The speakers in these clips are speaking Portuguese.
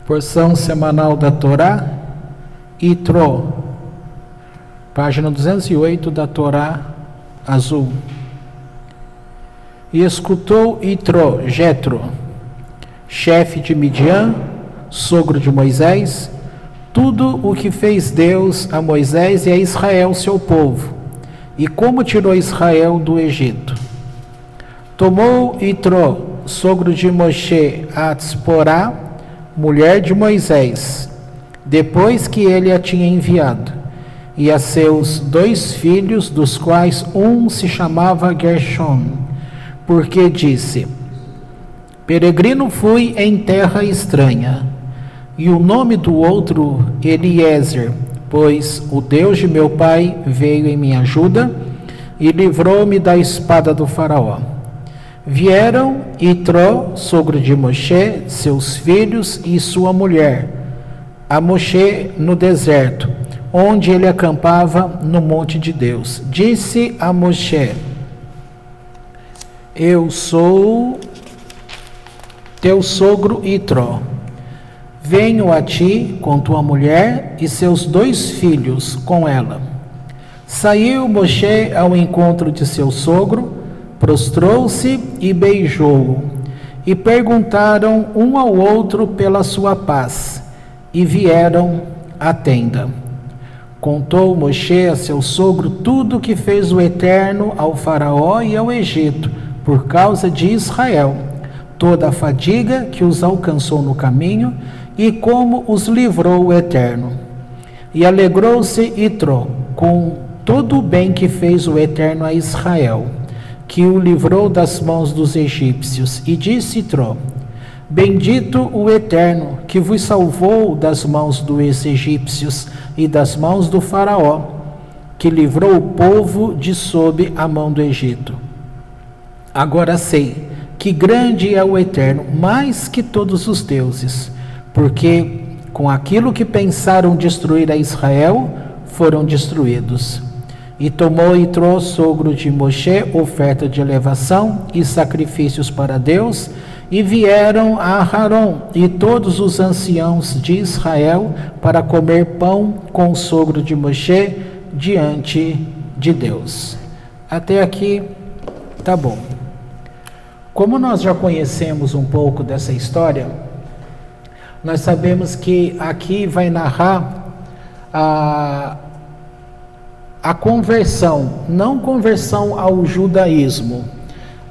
Porção semanal da Torá, Yitro, página 208 da Torá azul. E escutou Yitro, Jetro, chefe de Midian, sogro de Moisés, tudo o que fez Deus a Moisés e a Israel, seu povo, e como tirou Israel do Egito. Tomou Yitro, sogro de Moshe, a Tzporá, mulher de Moisés, depois que ele a tinha enviado, e a seus 2 filhos, dos quais um se chamava Gershom, porque disse: peregrino fui em terra estranha, e o nome do outro Eliezer, pois o Deus de meu pai veio em minha ajuda e livrou-me da espada do faraó. Vieram Yitro, sogro de Moshe, seus filhos e sua mulher, a Moshe no deserto, onde ele acampava no monte de Deus. Disse a Moshe: eu sou teu sogro Yitro. Venho a ti com tua mulher e seus 2 filhos com ela. Saiu Moshe ao encontro de seu sogro, prostrou-se e beijou-o, e perguntaram um ao outro pela sua paz, e vieram à tenda. Contou Moshe a seu sogro tudo o que fez o Eterno ao faraó e ao Egito, por causa de Israel, toda a fadiga que os alcançou no caminho, e como os livrou o Eterno. E alegrou-se Yitro com todo o bem que fez o Eterno a Israel, que o livrou das mãos dos egípcios. E disse Yitro: bendito o Eterno, que vos salvou das mãos dos egípcios e das mãos do faraó, que livrou o povo de sob a mão do Egito. Agora sei que grande é o Eterno, mais que todos os deuses, porque com aquilo que pensaram destruir a Israel, foram destruídos. E tomou Yitro, sogro de Moshe, oferta de elevação e sacrifícios para Deus, e vieram a Aharon e todos os anciãos de Israel para comer pão com o sogro de Moshe diante de Deus. Até aqui tá bom. Como nós já conhecemos um pouco dessa história, nós sabemos que aqui vai narrar a conversão, não conversão ao judaísmo,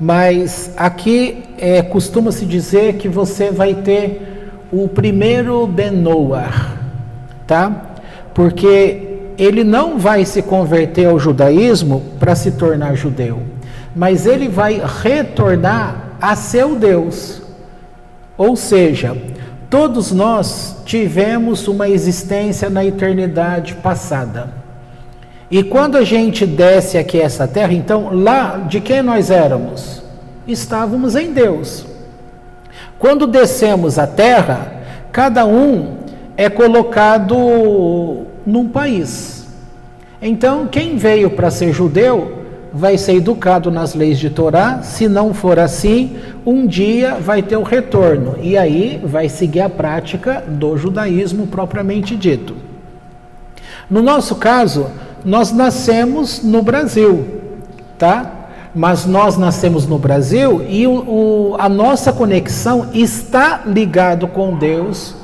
mas aqui costuma-se dizer que você vai ter o primeiro Ben Noach, tá? Porque ele não vai se converter ao judaísmo para se tornar judeu, mas ele vai retornar a seu Deus. Ou seja, todos nós tivemos uma existência na eternidade passada. E quando a gente desce aqui essa terra, então lá de quem nós éramos? Estávamos em Deus. Quando descemos a terra, cada um é colocado num país. Então quem veio para ser judeu vai ser educado nas leis de Torá. Se não for assim, um dia vai ter o retorno, e aí vai seguir a prática do judaísmo propriamente dito. No nosso caso, nós nascemos no Brasil, tá? Mas nós nascemos no Brasil e a nossa conexão está ligado com Deus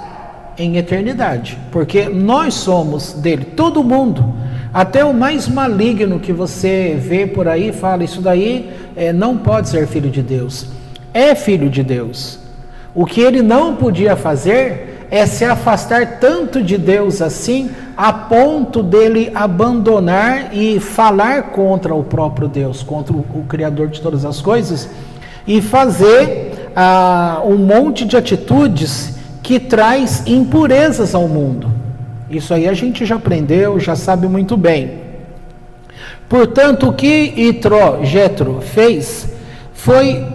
em eternidade, porque nós somos dele, todo mundo, até o mais maligno que você vê por aí, fala, isso daí não pode ser filho de Deus. É filho de Deus. O que ele não podia fazer é se afastar tanto de Deus assim, a ponto dele abandonar e falar contra o próprio Deus, contra o Criador de todas as coisas, e fazer um monte de atitudes que traz impurezas ao mundo. Isso aí a gente já aprendeu, já sabe muito bem. Portanto, o que Jetro fez foi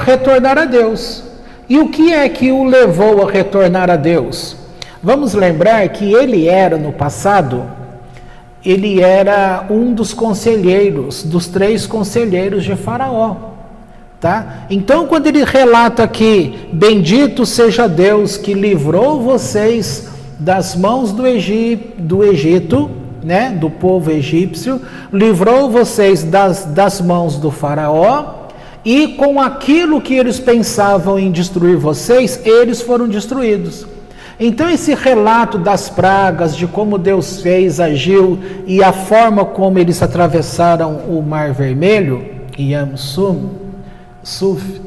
retornar a Deus. E o que é que o levou a retornar a Deus? Vamos lembrar que ele era, no passado, ele era um dos conselheiros, dos 3 conselheiros de Faraó. Tá? Então, quando ele relata aqui, bendito seja Deus que livrou vocês das mãos do Egito, né, do povo egípcio, livrou vocês das mãos do faraó, e com aquilo que eles pensavam em destruir vocês, eles foram destruídos. Então esse relato das pragas, de como Deus fez, agiu, e a forma como eles atravessaram o Mar Vermelho, Yam Suf,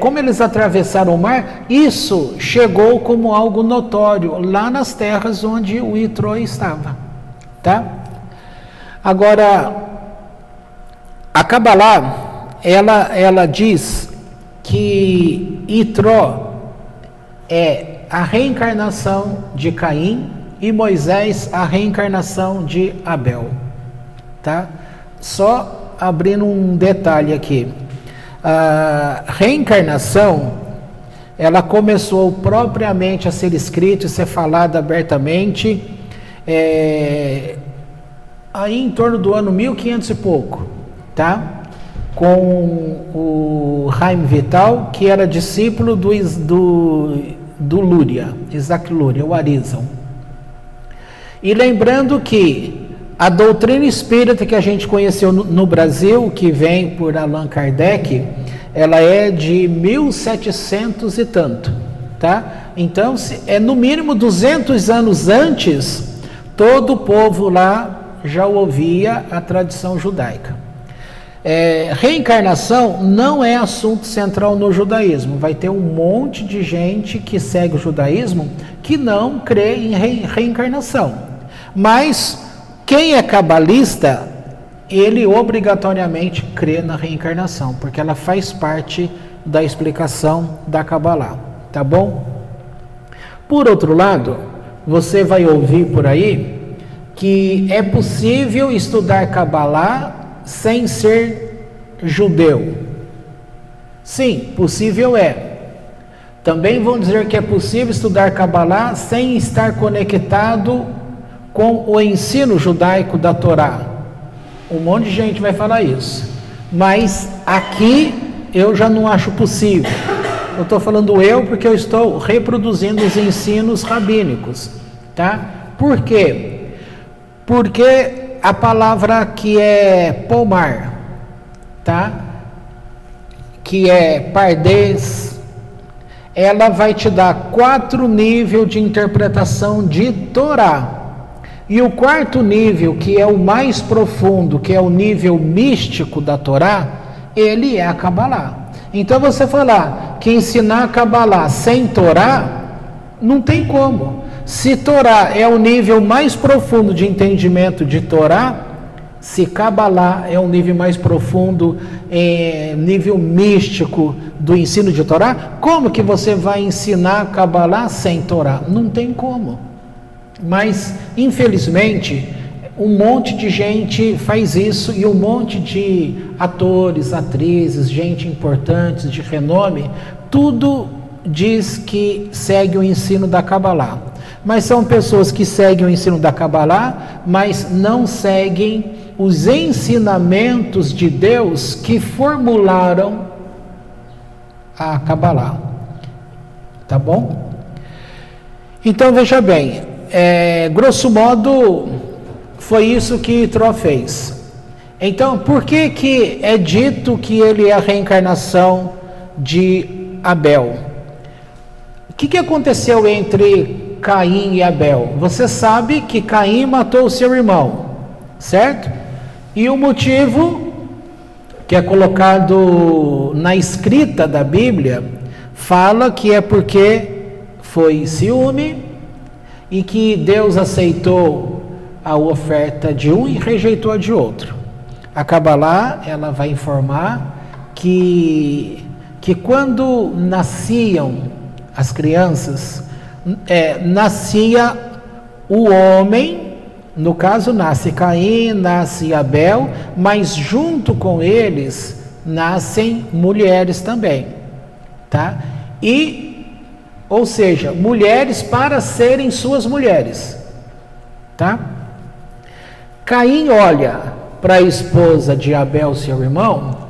como eles atravessaram o mar, isso chegou como algo notório lá nas terras onde o Itró estava, tá? Agora, a Kabbalah, ela diz que Itró é a reencarnação de Caim e Moisés a reencarnação de Abel, tá? Só abrindo um detalhe aqui. A reencarnação, ela começou propriamente a ser escrita e ser falada abertamente aí em torno do ano 1500 e pouco, tá? Com o Haim Vital, que era discípulo do Lúria, Isaac Lúria, o Arizal. E lembrando que a doutrina espírita que a gente conheceu no Brasil, que vem por Allan Kardec, ela é de 1700 e tanto, tá? Então, no mínimo 200 anos antes, todo o povo lá já ouvia a tradição judaica. Reencarnação não é assunto central no judaísmo. Vai ter um monte de gente que segue o judaísmo que não crê em reencarnação. Mas quem é cabalista, ele obrigatoriamente crê na reencarnação, porque ela faz parte da explicação da Kabbalah, tá bom? Por outro lado, você vai ouvir por aí que é possível estudar Kabbalah sem ser judeu. Sim, possível é. Também vão dizer que é possível estudar Kabbalah sem estar conectado com o ensino judaico da Torá. Um monte de gente vai falar isso. Mas aqui eu já não acho possível. Eu estou falando porque eu estou reproduzindo os ensinos rabínicos. Tá? Por quê? Porque a palavra que é pomar, tá? Que é pardês, ela vai te dar 4 níveis de interpretação de Torá. E o 4º nível, que é o mais profundo, que é o nível místico da Torá, ele é a Kabbalah. Então você falar que ensinar a Kabbalah sem Torá, não tem como. Se Torá é o nível mais profundo de entendimento de Torá, se Kabbalah é o nível mais profundo, nível místico do ensino de Torá, como que você vai ensinar Kabbalah sem Torá? Não tem como. Mas, infelizmente, um monte de gente faz isso e um monte de atores, atrizes, gente importante, de renome, tudo diz que segue o ensino da Kabbalah. Mas são pessoas que seguem o ensino da Kabbalah, mas não seguem os ensinamentos de Deus que formularam a Kabbalah. Tá bom? Então, veja bem, grosso modo, foi isso que Itró fez. Então, por que é dito que ele é a reencarnação de Abel? O que aconteceu entre Caim e Abel? Você sabe que Caim matou o seu irmão, certo? E o motivo que é colocado na escrita da Bíblia fala que é porque foi ciúme e que Deus aceitou a oferta de um e rejeitou a de outro. A Kabbalah, ela vai informar que quando nasciam as crianças, nascia o homem, no caso nasce Caim, nasce Abel, mas junto com eles nascem mulheres também, tá? Ou seja, mulheres para serem suas mulheres, tá? Caim olha para a esposa de Abel, seu irmão,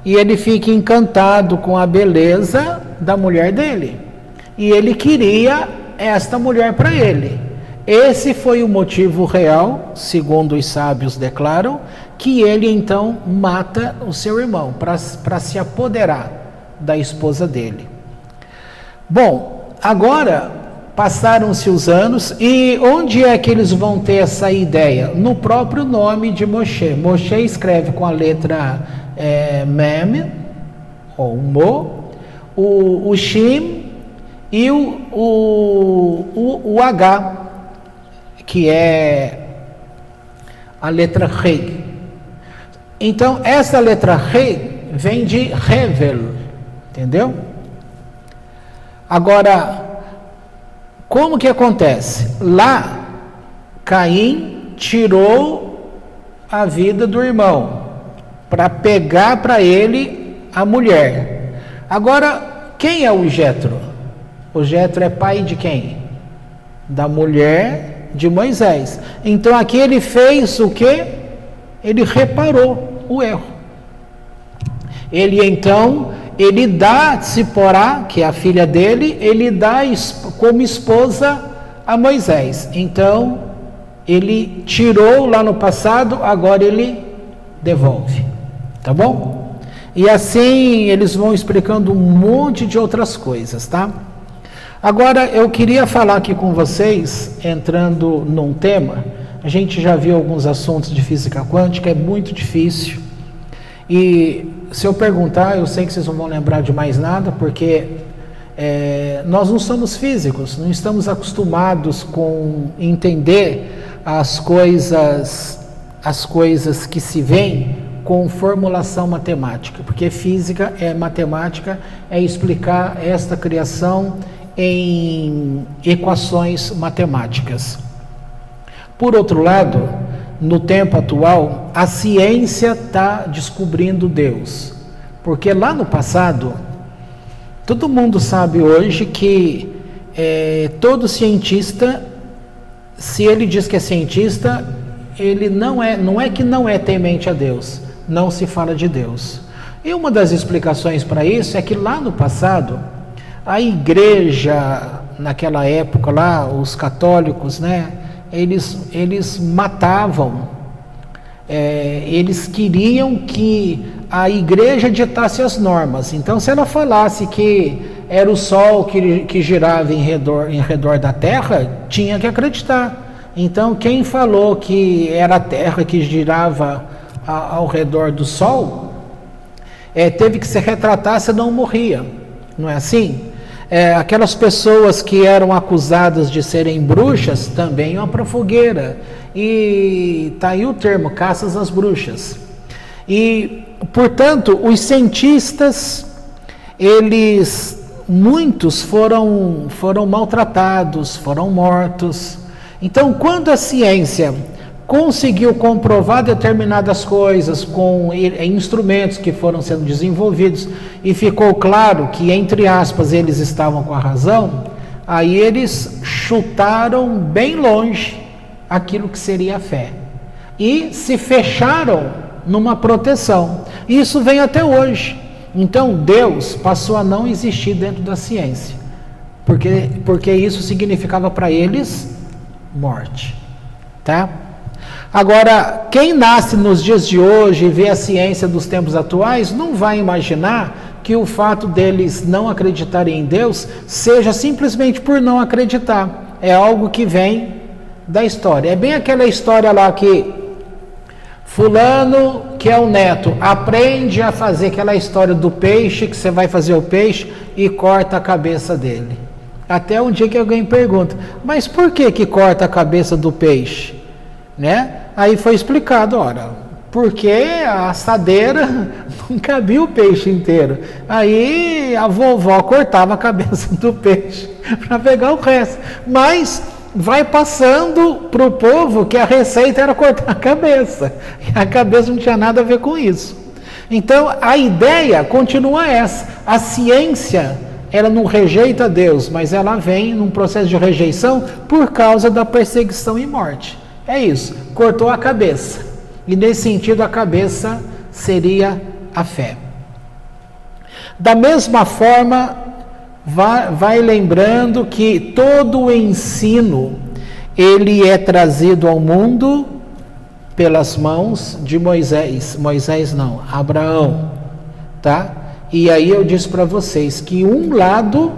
e ele fica encantado com a beleza da mulher dele. E ele queria esta mulher para ele. Esse foi o motivo real, segundo os sábios declaram, que ele então mata o seu irmão, para se apoderar da esposa dele. Bom, agora passaram-se os anos, e onde é que eles vão ter essa ideia? No próprio nome de Moshe. Moshe escreve com a letra Mem, ou Mo, o Shin e o H, que é a letra Rei. Então, essa letra Rei vem de Hevel, entendeu? Agora, como que acontece? Lá, Caim tirou a vida do irmão para pegar para ele a mulher. Agora, quem é o Jétro? O Jétro é pai de quem? Da mulher de Moisés. Então aqui ele fez o quê? Ele reparou o erro. Ele dá Tsiporá, que é a filha dele, ele dá como esposa a Moisés. Então, ele tirou lá no passado, agora ele devolve. Tá bom? E assim eles vão explicando um monte de outras coisas, tá? Agora, eu queria falar aqui com vocês, entrando num tema. A gente já viu alguns assuntos de física quântica, é muito difícil. E se eu perguntar, eu sei que vocês não vão lembrar de mais nada, porque nós não somos físicos, não estamos acostumados com entender as coisas que se veem com formulação matemática, porque física é matemática, é explicar esta criação em equações matemáticas. Por outro lado, no tempo atual, a ciência está descobrindo Deus, porque lá no passado, todo mundo sabe hoje que todo cientista, se ele diz que é cientista, ele não é que não é temente a Deus, não se fala de Deus. E uma das explicações para isso é que lá no passado, a igreja, naquela época lá, os católicos, né, eles matavam, eles queriam que a igreja ditasse as normas. Então, se ela falasse que era o Sol que girava em redor da Terra, tinha que acreditar. Então, quem falou que era a Terra que girava ao redor do Sol, teve que se retratar, senão morria. Não é assim? Aquelas pessoas que eram acusadas de serem bruxas também iam para a fogueira. E está aí o termo, caças às bruxas. E, portanto, os cientistas, muitos foram maltratados, foram mortos. Então, quando a ciência conseguiu comprovar determinadas coisas com instrumentos que foram sendo desenvolvidos e ficou claro que, entre aspas, eles estavam com a razão, aí eles chutaram bem longe aquilo que seria a fé e se fecharam numa proteção. Isso vem até hoje. Então Deus passou a não existir dentro da ciência, porque isso significava para eles morte, tá? Agora, quem nasce nos dias de hoje e vê a ciência dos tempos atuais, não vai imaginar que o fato deles não acreditarem em Deus seja simplesmente por não acreditar. É algo que vem da história. É bem aquela história lá que fulano, que é o neto, aprende a fazer aquela história do peixe, que você vai fazer o peixe e corta a cabeça dele. Até um dia que alguém pergunta, mas por que corta a cabeça do peixe? Né? Aí foi explicado, ora, porque a assadeira não cabia o peixe inteiro. Aí a vovó cortava a cabeça do peixe para pegar o resto. Mas vai passando para o povo que a receita era cortar a cabeça. E a cabeça não tinha nada a ver com isso. Então a ideia continua essa. A ciência, ela não rejeita Deus, mas ela vem num processo de rejeição por causa da perseguição e morte. É isso, cortou a cabeça. E nesse sentido a cabeça seria a fé. Da mesma forma, vai lembrando que todo o ensino, ele é trazido ao mundo pelas mãos de Moisés. Moisés não, Abraão, tá? E aí eu disse para vocês que um lado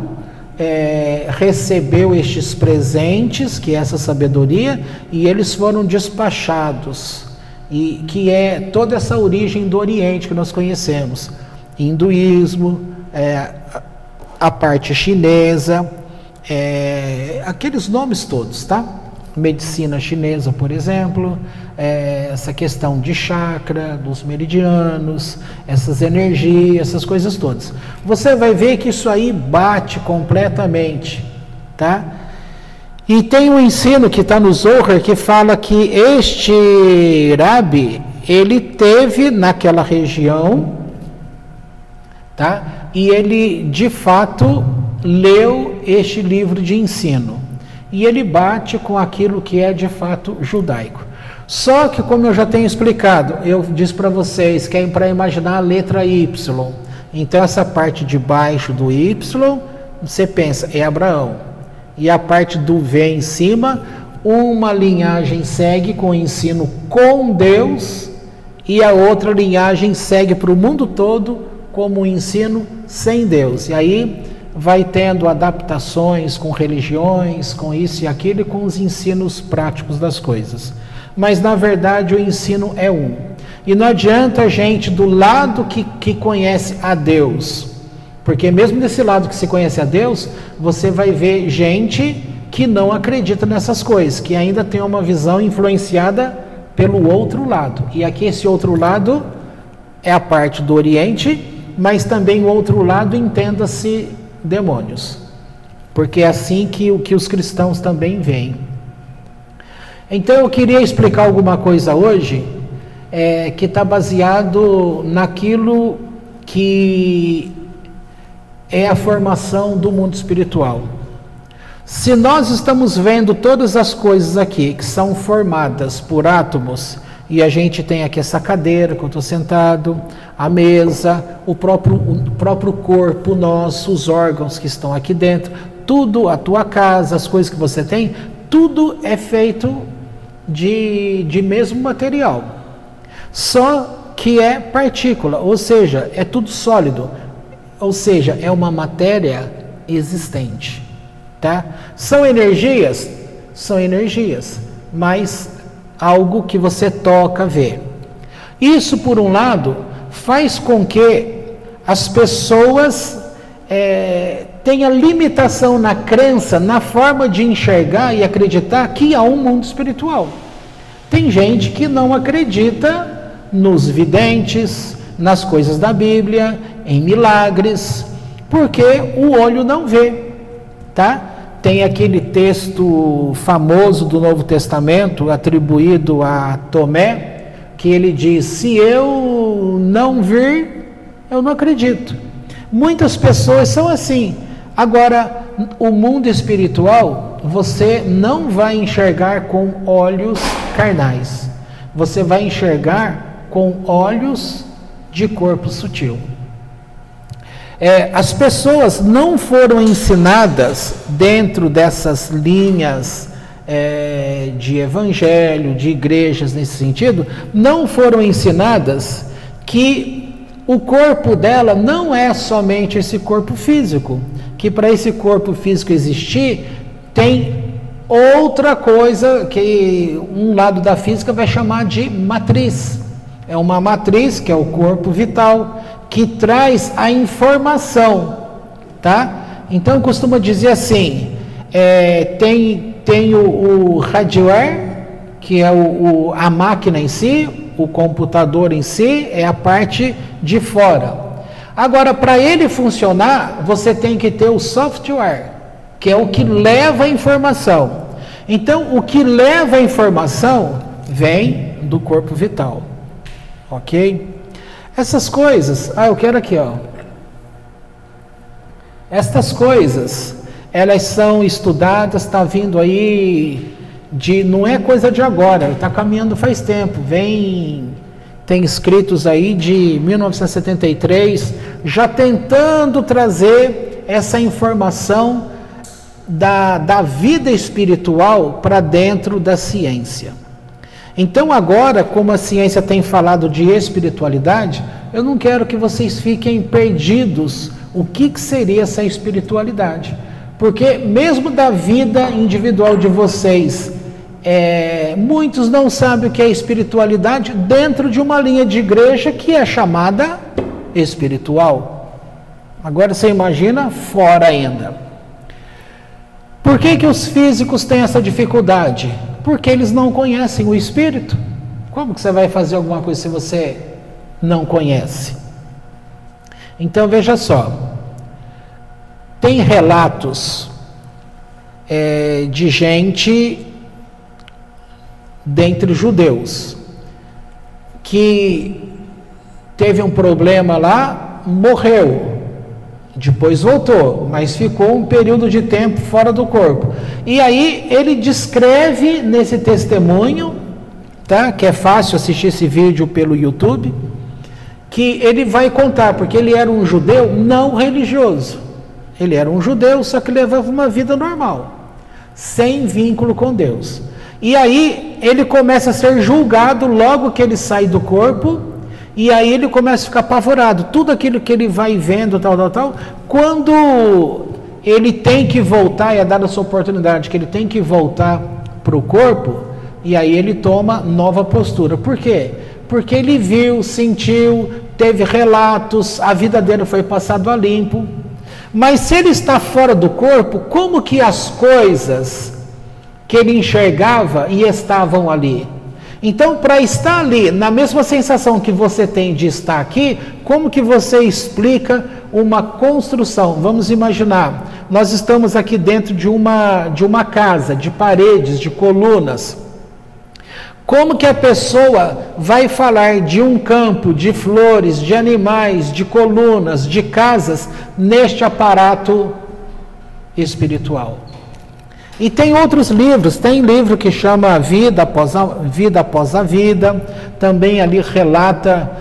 recebeu estes presentes, que é essa sabedoria, e eles foram despachados, e que é toda essa origem do Oriente que nós conhecemos, hinduísmo, a parte chinesa, aqueles nomes todos, tá? Medicina chinesa, por exemplo, essa questão de chakra, dos meridianos, essas energias, essas coisas todas. Você vai ver que isso aí bate completamente, tá? E tem um ensino que está no Zohar que fala que este Rabi, ele teve naquela região, tá? E ele, de fato, leu este livro de ensino. E ele bate com aquilo que é de fato judaico. Só que, como eu já tenho explicado, eu disse para vocês que é para imaginar a letra Y. Então, essa parte de baixo do Y, você pensa, é Abraão. E a parte do V em cima, uma linhagem segue com o ensino com Deus, e a outra linhagem segue para o mundo todo como o ensino sem Deus. E aí vai tendo adaptações com religiões, com isso e aquilo, e com os ensinos práticos das coisas. Mas, na verdade, o ensino é um. E não adianta a gente, do lado que conhece a Deus, porque mesmo desse lado que se conhece a Deus, você vai ver gente que não acredita nessas coisas, que ainda tem uma visão influenciada pelo outro lado. E aqui esse outro lado é a parte do Oriente, mas também o outro lado, entenda-se, demônios, porque é assim que os cristãos também veem. Então eu queria explicar alguma coisa hoje que está baseado naquilo que é a formação do mundo espiritual. Se nós estamos vendo todas as coisas aqui que são formadas por átomos, e a gente tem aqui essa cadeira que eu estou sentado, a mesa, o próprio corpo nosso, os órgãos que estão aqui dentro, tudo, a tua casa, as coisas que você tem, tudo é feito de mesmo material. Só que é partícula, ou seja, é tudo sólido, ou seja, é uma matéria existente, tá? São energias, mas algo que você toca, vê. Isso, por um lado, faz com que as pessoas tenham limitação na crença, na forma de enxergar e acreditar que há um mundo espiritual. Tem gente que não acredita nos videntes, nas coisas da Bíblia, em milagres, porque o olho não vê, tá? Tem aquele texto famoso do Novo Testamento, atribuído a Tomé, que ele diz, se eu não vir, eu não acredito. Muitas pessoas são assim. Agora, o mundo espiritual, você não vai enxergar com olhos carnais. Você vai enxergar com olhos de corpo sutil. As pessoas não foram ensinadas dentro dessas linhas de evangelho, de igrejas nesse sentido, não foram ensinadas que o corpo dela não é somente esse corpo físico, que para esse corpo físico existir, tem outra coisa que um lado da física vai chamar de matriz. É uma matriz, que é o corpo vital, que traz a informação, tá? Então costuma dizer assim, tem o hardware, que é a máquina em si, o computador em si, é a parte de fora. Agora, para ele funcionar, você tem que ter o software, que é o que leva a informação. Então, o que leva a informação vem do corpo vital, ok? Essas coisas, eu quero aqui, ó. Estas coisas, elas são estudadas, está vindo aí, não é coisa de agora, está caminhando faz tempo, vem tem escritos aí de 1973, já tentando trazer essa informação da vida espiritual para dentro da ciência. Então agora, como a ciência tem falado de espiritualidade, eu não quero que vocês fiquem perdidos o que seria essa espiritualidade. Porque mesmo da vida individual de vocês, muitos não sabem o que é espiritualidade dentro de uma linha de igreja que é chamada espiritual. Agora você imagina fora ainda. Por que os físicos têm essa dificuldade? Porque eles não conhecem o espírito. Como que você vai fazer alguma coisa se você não conhece? Então veja só, tem relatos de gente dentre judeus que teve um problema lá, morreu. Depois voltou, mas ficou um período de tempo fora do corpo. E aí ele descreve nesse testemunho, tá? Que é fácil assistir esse vídeo pelo YouTube, que ele vai contar, porque ele era um judeu não religioso. Ele era um judeu, só que levava uma vida normal, sem vínculo com Deus. E aí ele começa a ser julgado logo que ele sai do corpo. E aí ele começa a ficar apavorado. Tudo aquilo que ele vai vendo, tal. Quando ele tem que voltar, é dada essa oportunidade, que ele tem que voltar para o corpo, e aí ele toma nova postura. Por quê? Porque ele viu, sentiu, teve relatos, a vida dele foi passada a limpo. Mas se ele está fora do corpo, como que as coisas que ele enxergava e estavam ali? Então, para estar ali, na mesma sensação que você tem de estar aqui, como que você explica uma construção? Vamos imaginar, nós estamos aqui dentro de uma casa, de paredes, de colunas. Como que a pessoa vai falar de um campo, de flores, de animais, de colunas, de casas, neste aparato espiritual? E tem outros livros, tem livro que chama Vida Após a Vida, também ali relata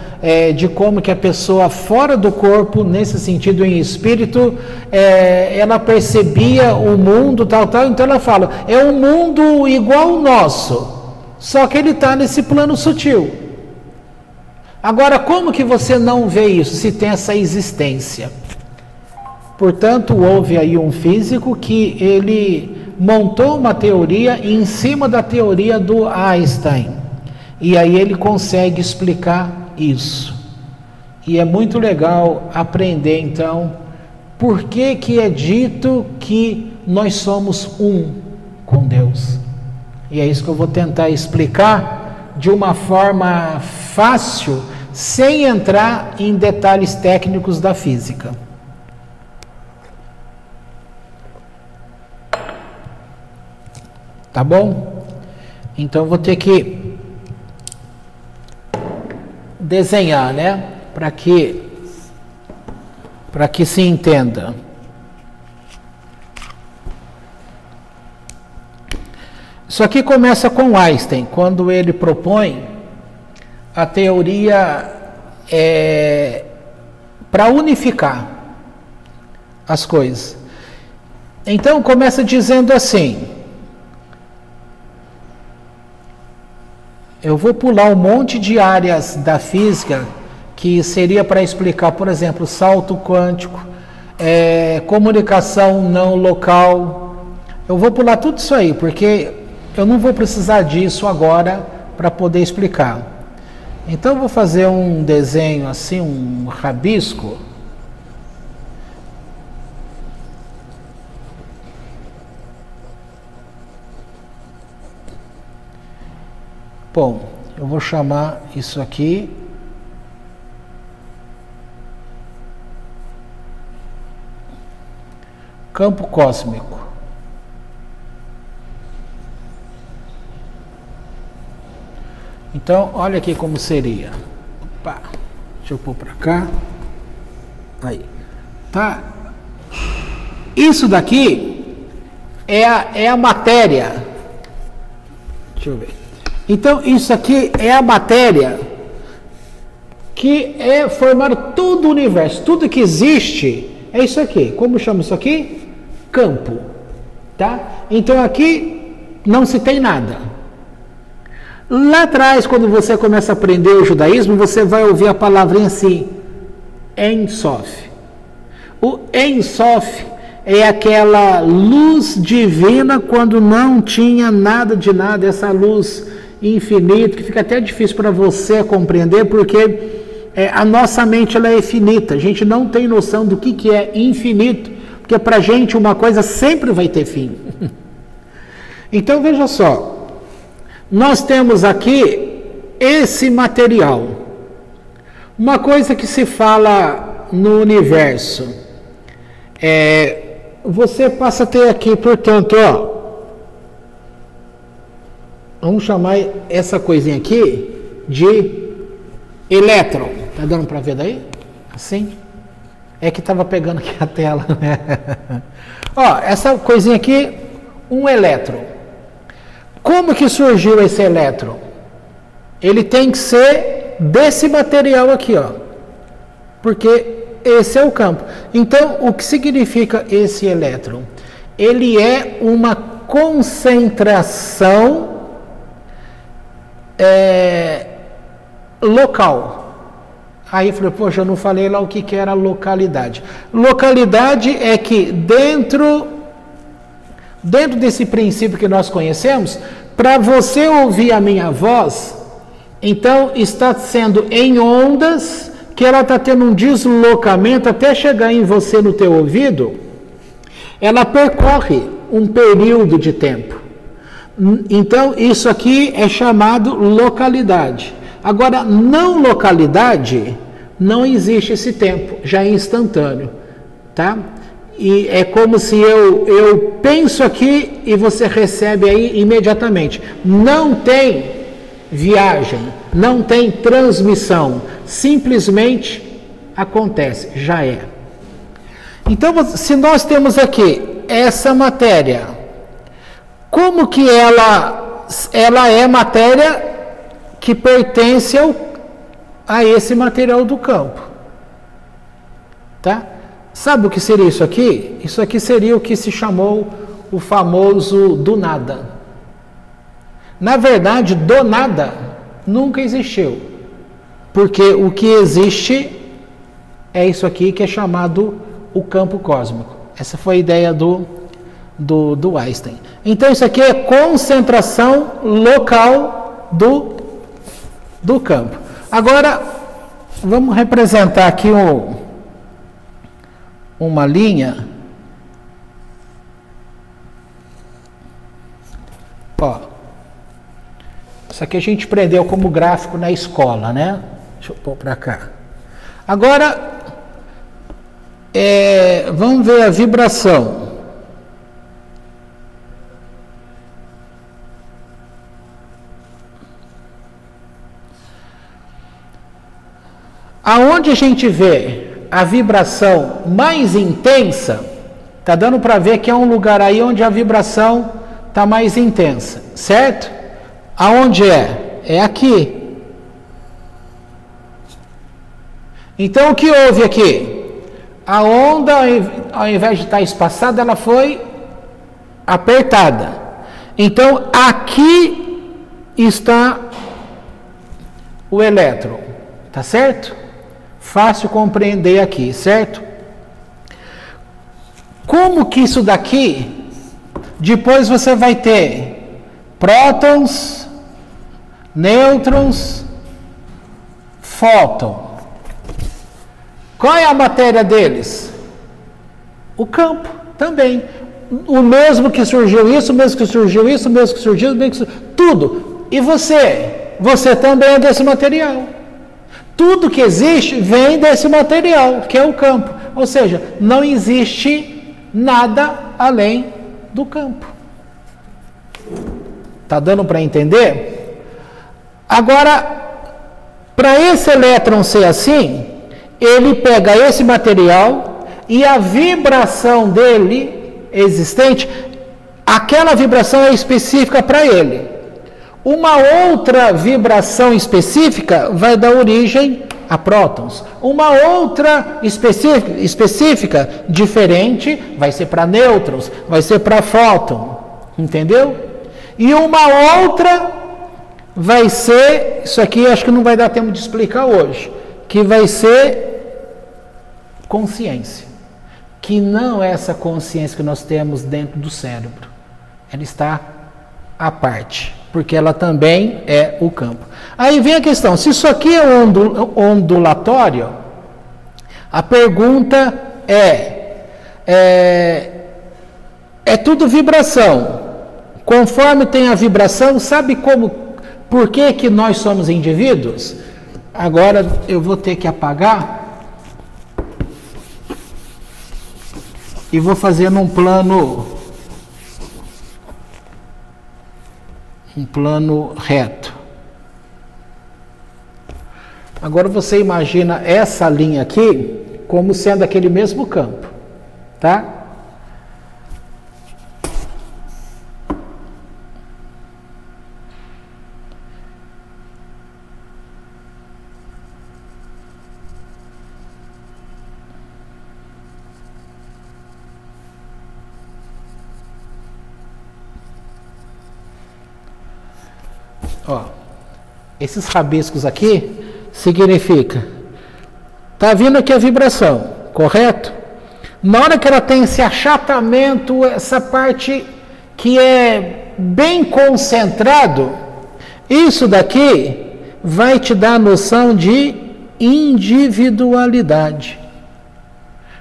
de como que a pessoa fora do corpo, nesse sentido em espírito, ela percebia o mundo, tal, então ela fala, é um mundo igual ao nosso, só que ele está nesse plano sutil. Agora, como que você não vê isso, se tem essa existência? Portanto, houve aí um físico que ele montou uma teoria em cima da teoria do Einstein. E aí ele consegue explicar isso. E é muito legal aprender, então, por que é dito que nós somos um com Deus. E é isso que eu vou tentar explicar de uma forma fácil, sem entrar em detalhes técnicos da física. Tá bom? Então vou ter que desenhar, né? Para que se entenda. Isso aqui começa com Einstein, quando ele propõe a teoria para unificar as coisas. Então começa dizendo assim. Eu vou pular um monte de áreas da física que seria para explicar, por exemplo, salto quântico, comunicação não local. Eu vou pular tudo isso aí, porque eu não vou precisar disso agora para poder explicar. Então eu vou fazer um desenho assim, um rabisco. Bom, eu vou chamar isso aqui campo cósmico. Então, olha aqui como seria. Opa, deixa eu pôr para cá. Aí, tá? Isso daqui é a matéria. Deixa eu ver. Então, isso aqui é a matéria que é formar todo o universo. Tudo que existe é isso aqui. Como chama isso aqui? Campo. Tá? Então aqui não se tem nada. Lá atrás, quando você começa a aprender o judaísmo, você vai ouvir a palavrinha assim, Ein Sof. O Ein Sof é aquela luz divina quando não tinha nada de nada, essa luz infinita, que fica até difícil para você compreender, porque a nossa mente ela é finita, a gente não tem noção do que é infinito, porque para a gente uma coisa sempre vai ter fim. Então veja só, nós temos aqui esse material, uma coisa que se fala no universo, você passa a ter aqui, portanto, ó, vamos chamar essa coisinha aqui de elétron. Tá dando para ver daí? Assim? É que estava pegando aqui a tela, né? Ó, essa coisinha aqui, um elétron. Como que surgiu esse elétron? Ele tem que ser desse material aqui, ó. Porque esse é o campo. Então, o que significa esse elétron? Ele é uma concentração local. Aí eu falei, poxa, eu não falei lá o que era localidade. Localidade é que dentro desse princípio que nós conhecemos, para você ouvir a minha voz, então está sendo em ondas, que ela está tendo um deslocamento até chegar em você no teu ouvido, ela percorre um período de tempo. Então, isso aqui é chamado localidade. Agora, não localidade, não existe esse tempo, já é instantâneo, tá? E é como se eu penso aqui e você recebe aí imediatamente. Não tem viagem, não tem transmissão, simplesmente acontece, já é. Então, se nós temos aqui essa matéria, como que ela é matéria que pertence a esse material do campo, tá? Sabe o que seria isso aqui? Isso aqui seria o que se chamou o famoso do nada. Na verdade, do nada nunca existiu, porque o que existe é isso aqui que é chamado o campo cósmico. Essa foi a ideia do Einstein. Então isso aqui é concentração local do campo. Agora, vamos representar aqui uma linha. Ó, isso aqui a gente aprendeu como gráfico na escola, né? Deixa eu pôr para cá. Agora, vamos ver a vibração. Aonde a gente vê a vibração mais intensa, tá dando para ver que é um lugar aí onde a vibração tá mais intensa, certo? Aonde é? É aqui. Então o que houve aqui? A onda, ao invés de estar espaçada, ela foi apertada. Então aqui está o elétron, tá certo? Fácil compreender aqui, certo? Como que isso daqui, depois você vai ter prótons, nêutrons, fóton. Qual é a matéria deles? O campo também. O mesmo que surgiu isso, o mesmo que surgiu isso, o mesmo que surgiu, o mesmo que surgiu, tudo. E você? Você também é desse material. Tudo que existe vem desse material, que é o campo. Ou seja, não existe nada além do campo. Tá dando para entender? Agora, para esse elétron ser assim, ele pega esse material e a vibração dele existente, aquela vibração é específica para ele. Uma outra vibração específica vai dar origem a prótons. Uma outra específica, diferente, vai ser para nêutrons, vai ser para fóton. Entendeu? E uma outra vai ser, isso aqui acho que não vai dar tempo de explicar hoje, que vai ser consciência. Que não é essa consciência que nós temos dentro do cérebro. Ela está à parte, porque ela também é o campo. Aí vem a questão, se isso aqui é ondulatório, a pergunta é tudo vibração. Conforme tem a vibração, sabe por que nós somos indivíduos? Agora eu vou ter que apagar e vou fazer num plano reto. Agora você imagina essa linha aqui como sendo aquele mesmo campo, tá? Ó, esses rabiscos aqui significa, tá vindo aqui a vibração, correto? Na hora que ela tem esse achatamento, essa parte que é bem concentrado, isso daqui vai te dar a noção de individualidade.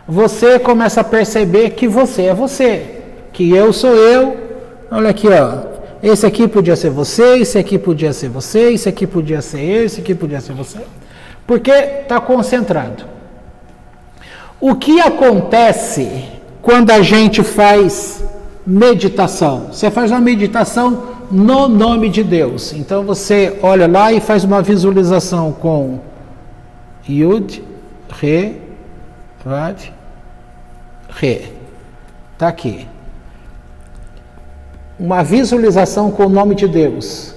Você começa a perceber que você é você, que eu sou eu. Olha aqui, ó. Esse aqui podia ser você, esse aqui podia ser você, esse aqui podia ser eu, esse aqui podia ser você. Porque está concentrado. O que acontece quando a gente faz meditação? Você faz uma meditação no nome de Deus. Então você olha lá e faz uma visualização com Yud, Re, Vav, Re. Está aqui. Uma visualização com o nome de Deus.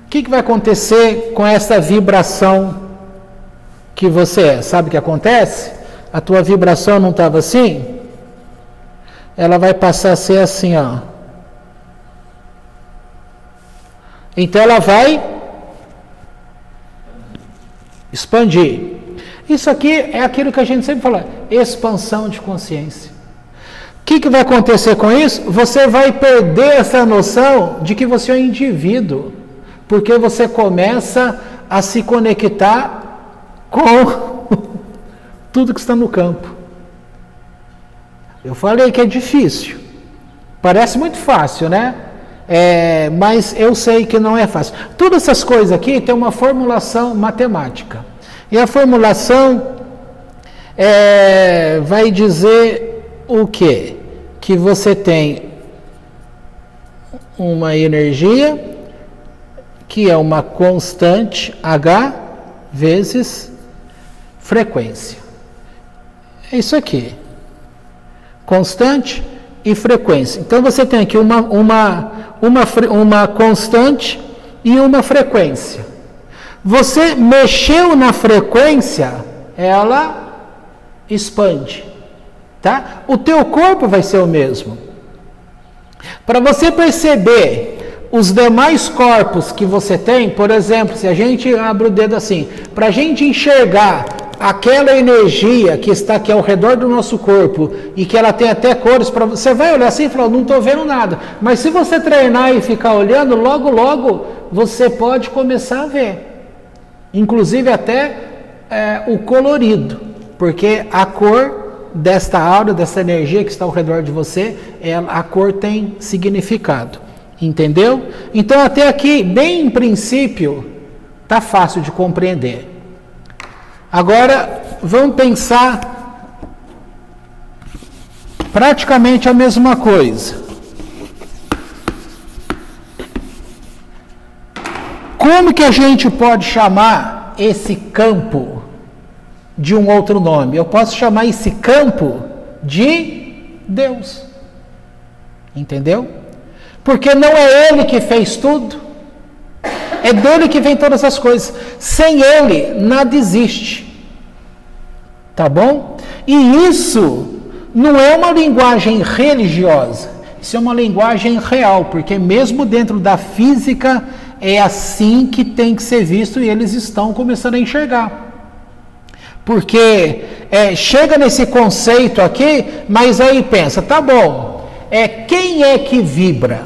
O que vai acontecer com essa vibração que você é? Sabe o que acontece? A tua vibração não estava assim? Ela vai passar a ser assim, ó. Então ela vai expandir. Isso aqui é aquilo que a gente sempre fala, expansão de consciência. O que vai acontecer com isso? Você vai perder essa noção de que você é um indivíduo, porque você começa a se conectar com tudo que está no campo. Eu falei que é difícil. Parece muito fácil, né? Mas eu sei que não é fácil. Todas essas coisas aqui tem uma formulação matemática. E a formulação vai dizer o quê? Que você tem uma energia que é uma constante H vezes frequência. É isso aqui. Constante e frequência. Então você tem aqui uma constante e uma frequência. Você mexeu na frequência, ela expande. Tá? O teu corpo vai ser o mesmo. Para você perceber os demais corpos que você tem, por exemplo, se a gente abre o dedo assim, para a gente enxergar aquela energia que está aqui ao redor do nosso corpo e que ela tem até cores, você vai olhar assim e falar, não estou vendo nada. Mas se você treinar e ficar olhando, logo, logo você pode começar a ver. Inclusive até o colorido, porque a cor desta aura, dessa energia que está ao redor de você, a cor tem significado. Entendeu? Então até aqui, bem em princípio, está fácil de compreender. Agora, vamos pensar praticamente a mesma coisa. Como que a gente pode chamar esse campo de um outro nome? Eu posso chamar esse campo de Deus. Entendeu? Porque não é Ele que fez tudo. É dele que vem todas as coisas. Sem ele, nada existe. Tá bom? E isso não é uma linguagem religiosa. Isso é uma linguagem real, porque mesmo dentro da física é assim que tem que ser visto e eles estão começando a enxergar. Porque chega nesse conceito aqui, mas aí pensa, tá bom, quem é que vibra?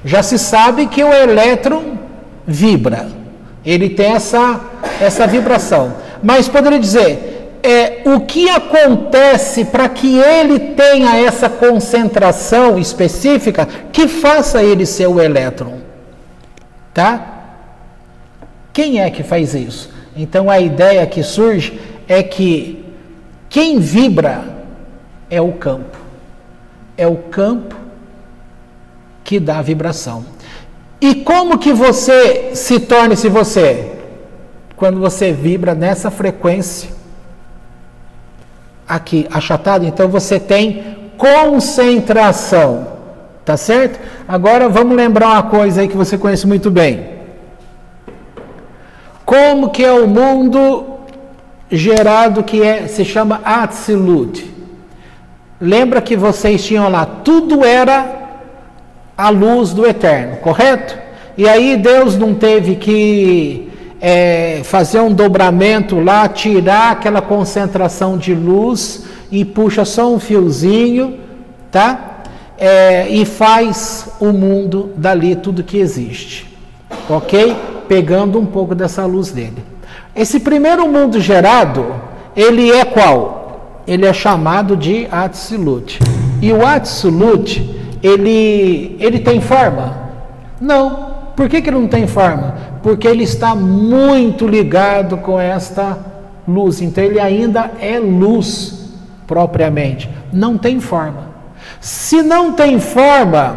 Já se sabe que o elétron vibra, ele tem essa vibração, mas poderia dizer, o que acontece para que ele tenha essa concentração específica que faça ele ser o elétron? Tá? Quem é que faz isso? Então a ideia que surge é que quem vibra é o campo. É o campo que dá a vibração. E como que você se torna-se você? Quando você vibra nessa frequência aqui, achatado, então você tem concentração. Tá certo? Agora vamos lembrar uma coisa aí que você conhece muito bem. Como que é o mundo gerado que se chama Atzilut? Lembra que vocês tinham lá, tudo era a luz do Eterno, correto? E aí Deus não teve que fazer um dobramento lá, tirar aquela concentração de luz e puxa só um fiozinho, tá? E faz o mundo dali, tudo que existe, ok? Pegando um pouco dessa luz dele. Esse primeiro mundo gerado, ele é qual? Ele é chamado de Atzilut. E o Atzilut, ele tem forma? Não. Por que ele não tem forma? Porque ele está muito ligado com esta luz. Então ele ainda é luz propriamente. Não tem forma. Se não tem forma,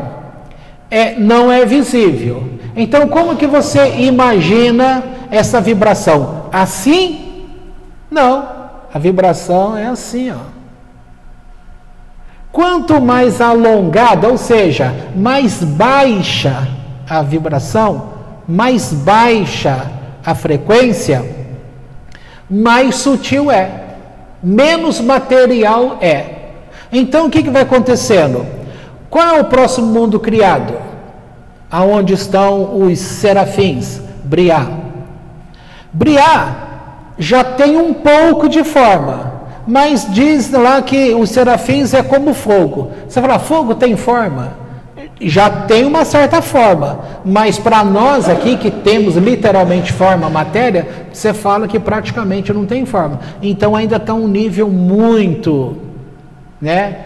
não é visível. Então, como que você imagina essa vibração? Assim? Não. A vibração é assim, ó. Quanto mais alongada, ou seja, mais baixa a vibração, mais baixa a frequência, mais sutil é. Menos material é. Então, o que vai acontecendo? Qual é o próximo mundo criado? Aonde estão os serafins? Briá. Briá já tem um pouco de forma, mas diz lá que os serafins é como fogo. Você fala, fogo tem forma? Já tem uma certa forma, mas para nós aqui que temos literalmente forma, matéria, você fala que praticamente não tem forma. Então ainda está um nível muito... né?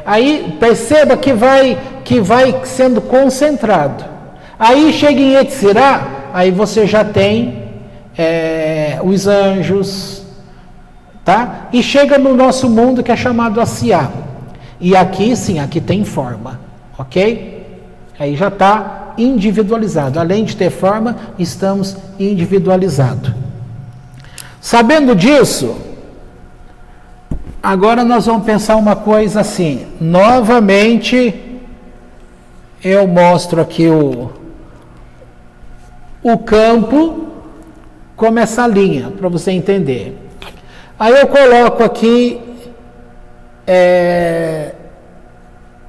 Aí perceba que vai sendo concentrado. Aí chega em Yetzirah, aí você já tem os anjos, tá? E chega no nosso mundo que é chamado Asiá. E aqui sim, aqui tem forma, ok? Aí já está individualizado. Além de ter forma, estamos individualizados. Sabendo disso, agora nós vamos pensar uma coisa assim. Novamente, eu mostro aqui o campo como essa linha, para você entender. Aí eu coloco aqui,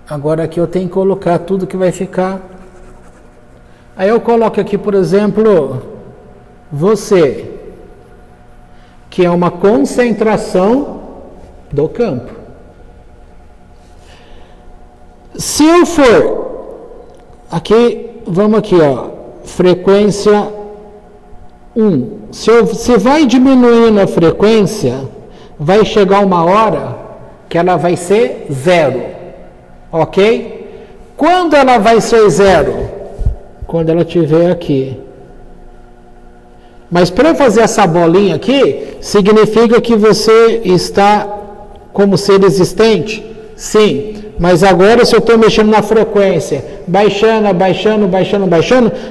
agora aqui eu tenho que colocar tudo que vai ficar. Aí eu coloco aqui, por exemplo, você, que é uma concentração do campo. Se eu for, aqui, vamos aqui, ó, frequência 1. Se vai diminuindo a frequência, vai chegar uma hora que ela vai ser 0, ok? Quando ela vai ser 0? Quando ela estiver aqui. Mas para eu fazer essa bolinha aqui, significa que você está como ser existente? Sim. Mas agora se eu estou mexendo na frequência, baixando,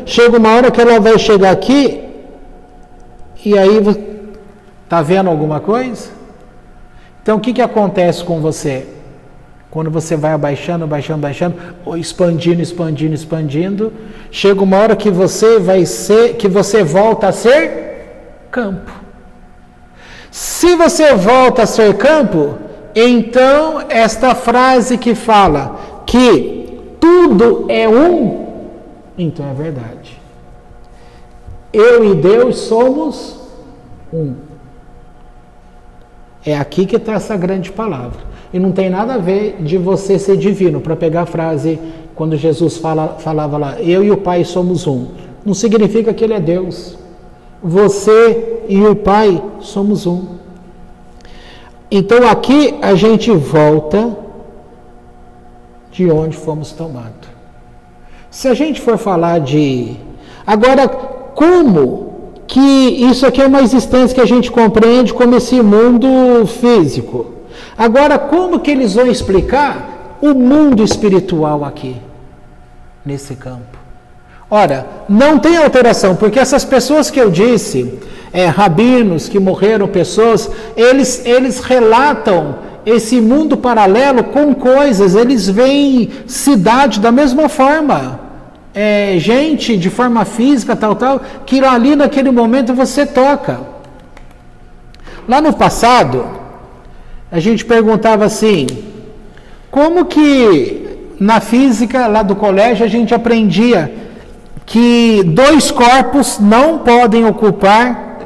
chega uma hora que ela vai chegar aqui, e aí, está vendo alguma coisa? Então o que acontece com você? Quando você vai abaixando, ou expandindo, chega uma hora que você volta a ser campo. Se você volta a ser campo, então esta frase que fala que tudo é um, então é verdade. Eu e Deus somos um. É aqui que está essa grande palavra. E não tem nada a ver de você ser divino, para pegar a frase quando Jesus falava lá, eu e o Pai somos um. Não significa que Ele é Deus. Você e o Pai somos um. Então aqui a gente volta de onde fomos tomados. Se a gente for falar de... Agora, como que isso aqui é uma existência que a gente compreende como esse mundo físico? Agora, como que eles vão explicar o mundo espiritual aqui, nesse campo? Ora, não tem alteração, porque essas pessoas que eu disse, rabinos que morreram, pessoas, eles relatam esse mundo paralelo com coisas, eles veem cidade da mesma forma, gente de forma física, tal, que ali naquele momento você toca. Lá no passado, a gente perguntava assim, como que na física lá do colégio a gente aprendia que dois corpos não podem ocupar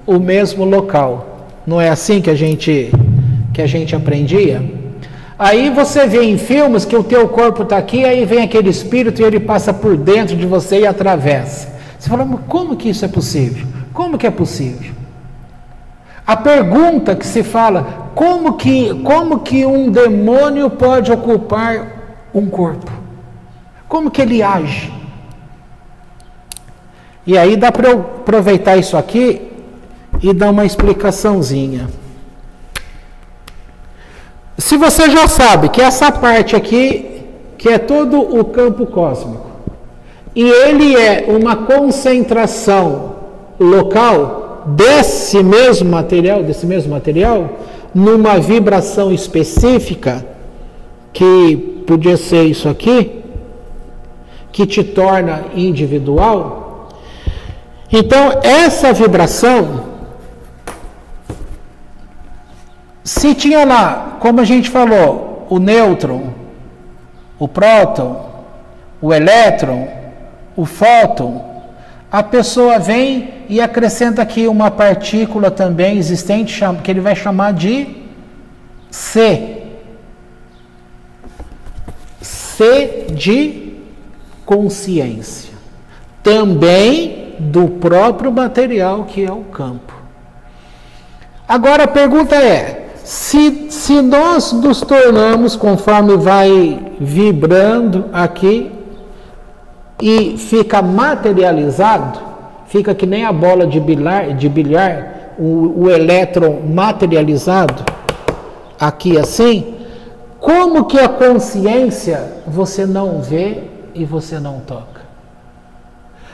o mesmo local. Não é assim que a gente aprendia? Aí você vê em filmes que o teu corpo está aqui, aí vem aquele espírito e ele passa por dentro de você e atravessa. Você fala, mas como que isso é possível? Como que é possível? A pergunta que se fala, como que um demônio pode ocupar um corpo? Como que ele age? E aí dá para eu aproveitar isso aqui e dar uma explicaçãozinha. Se você já sabe que essa parte aqui, que é todo o campo cósmico, e ele é uma concentração local desse mesmo material, numa vibração específica, que podia ser isso aqui, que te torna individual. Então, essa vibração, se tinha lá, como a gente falou, o nêutron, o próton, o elétron, o fóton, a pessoa vem e acrescenta aqui uma partícula também existente, que ele vai chamar de C. C de consciência. Também do próprio material que é o campo. Agora a pergunta é, se nós nos tornamos, conforme vai vibrando aqui, e fica materializado, fica que nem a bola de bilhar, o elétron materializado, aqui assim, como que a consciência você não vê e você não toca?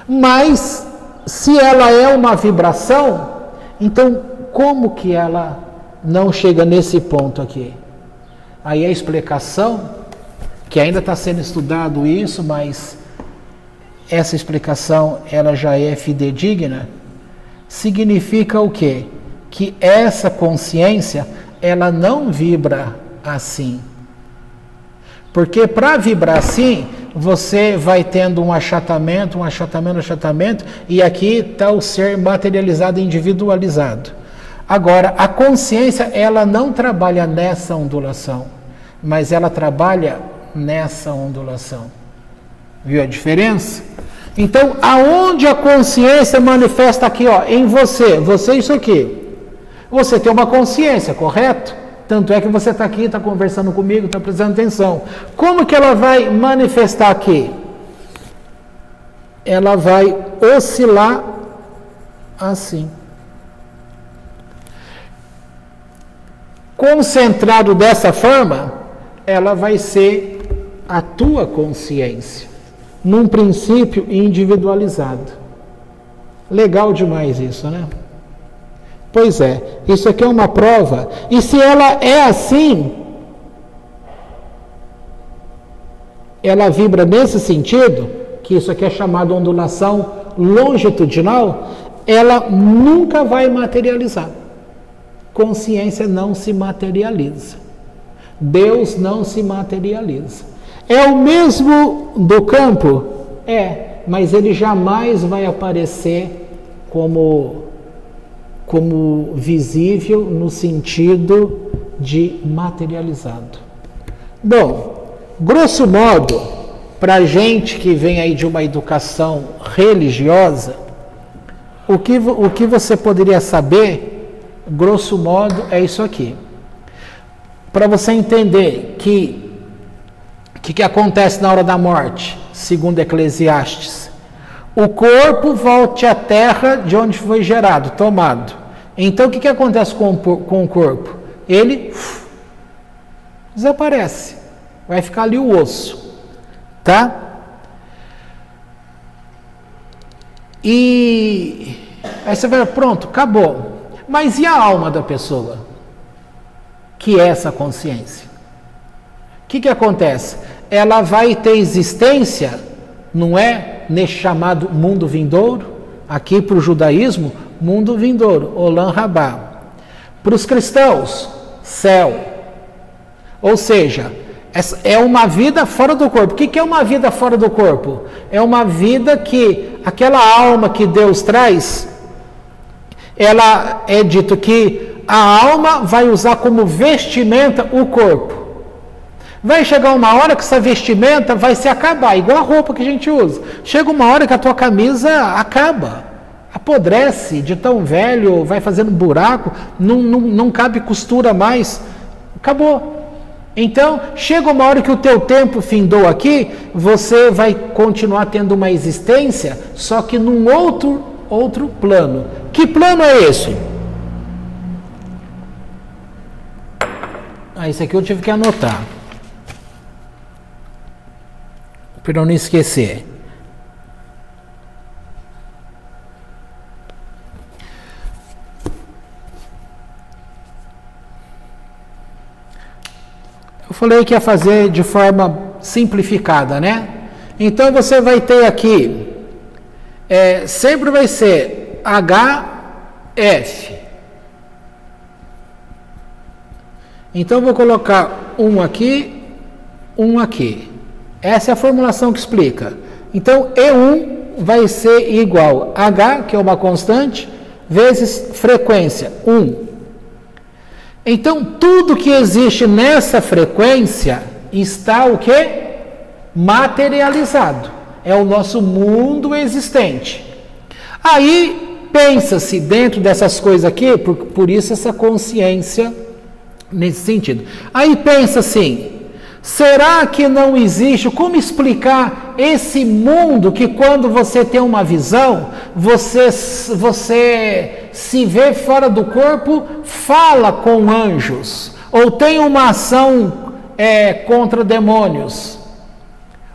Mas, se ela é uma vibração, então como que ela não chega nesse ponto aqui? Aí a explicação, que ainda está sendo estudado isso, mas essa explicação ela já é fidedigna, significa o quê? Que essa consciência ela não vibra assim. Porque para vibrar assim, você vai tendo um achatamento, e aqui está o ser materializado, individualizado. Agora, a consciência, ela não trabalha nessa ondulação, mas ela trabalha nessa ondulação. Viu a diferença? Então, aonde a consciência manifesta aqui, ó, em você isso aqui. Você tem uma consciência, correto? Tanto é que você está aqui, está conversando comigo, está prestando atenção. Como que ela vai manifestar aqui? Ela vai oscilar assim. Concentrado dessa forma, ela vai ser a tua consciência, num princípio individualizado. Legal demais isso, né? Pois é, isso aqui é uma prova. E se ela é assim, ela vibra nesse sentido, que isso aqui é chamado ondulação longitudinal, ela nunca vai materializar. Consciência não se materializa. Deus não se materializa. É o mesmo do campo? É, mas ele jamais vai aparecer como visível no sentido de materializado. Bom, grosso modo, para gente que vem aí de uma educação religiosa, o que você poderia saber, grosso modo, é isso aqui. Para você entender que acontece na hora da morte, segundo Eclesiastes, o corpo volte à terra de onde foi gerado, tomado. Então, o que acontece com o corpo? Ele desaparece. Vai ficar ali o osso. Tá? E aí você vai, pronto, acabou. Mas e a alma da pessoa? Que é essa consciência? O que acontece? Ela vai ter existência, não é neste chamado mundo vindouro? Aqui para o judaísmo, mundo vindouro, Olam Rabá. Para os cristãos, céu. Ou seja, é uma vida fora do corpo. O que é uma vida fora do corpo? É uma vida que aquela alma que Deus traz, ela é dito que a alma vai usar como vestimenta o corpo. Vai chegar uma hora que essa vestimenta vai se acabar, igual a roupa que a gente usa. Chega uma hora que a tua camisa acaba, apodrece de tão velho, vai fazendo buraco, não cabe costura mais, acabou. Então, chega uma hora que o teu tempo findou aqui, você vai continuar tendo uma existência, só que num outro plano. Que plano é esse? Esse aqui eu tive que anotar, para eu não esquecer. Eu falei que ia fazer de forma simplificada, né? Então você vai ter aqui, sempre vai ser HF. Então eu vou colocar um aqui, um aqui. Essa é a formulação que explica. Então E1 vai ser igual a H, que é uma constante, vezes frequência, 1. Então, tudo que existe nessa frequência está o quê? Materializado. É o nosso mundo existente. Aí, pensa-se dentro dessas coisas aqui, por isso essa consciência nesse sentido. Aí pensa assim, será que não existe? Como explicar esse mundo que quando você tem uma visão, você se vê fora do corpo, fala com anjos, ou tem uma ação contra demônios,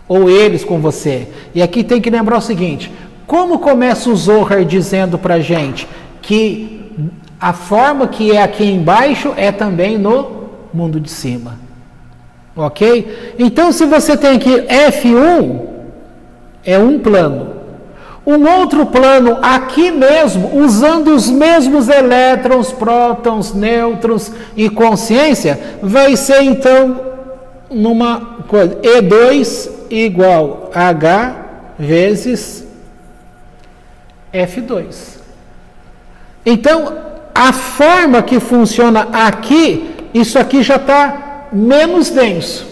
ou eles com você. E aqui tem que lembrar o seguinte, como começa o Zohar dizendo para a gente que a forma que é aqui embaixo é também no mundo de cima. Ok? Então, se você tem aqui F1, é um plano. Um outro plano aqui mesmo, usando os mesmos elétrons, prótons, nêutrons e consciência, vai ser então numa coisa, E2 igual a H vezes F2. Então, a forma que funciona aqui, isso aqui já está menos denso.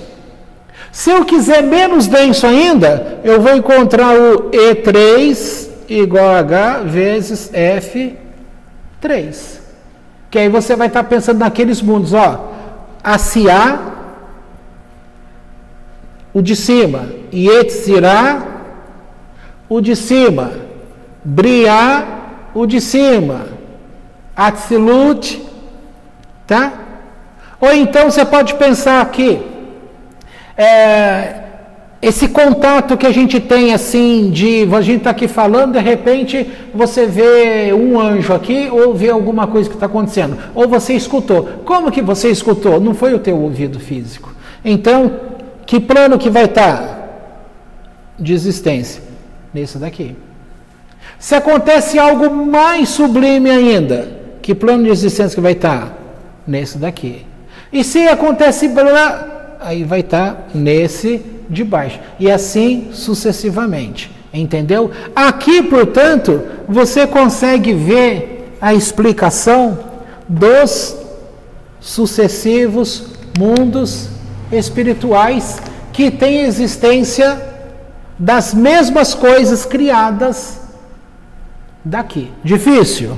Se eu quiser menos denso ainda, eu vou encontrar o E3 igual a H vezes F3. Que aí você vai estar pensando naqueles mundos, ó. ACA, o de cima. Yetzirah, o de cima. Briá, o de cima. Atzilut, tá? Ou então você pode pensar aqui, esse contato que a gente tem assim, a gente está aqui falando, de repente você vê um anjo aqui, ou vê alguma coisa que está acontecendo, ou você escutou. Como que você escutou? Não foi o teu ouvido físico. Então, que plano que vai estar? de existência? Nesse daqui. Se acontece algo mais sublime ainda, que plano de existência que vai estar? Nesse daqui. E se acontece, aí vai estar nesse de baixo. E assim sucessivamente. Entendeu? Aqui, portanto, você consegue ver a explicação dos sucessivos mundos espirituais que têm existência das mesmas coisas criadas daqui. Difícil?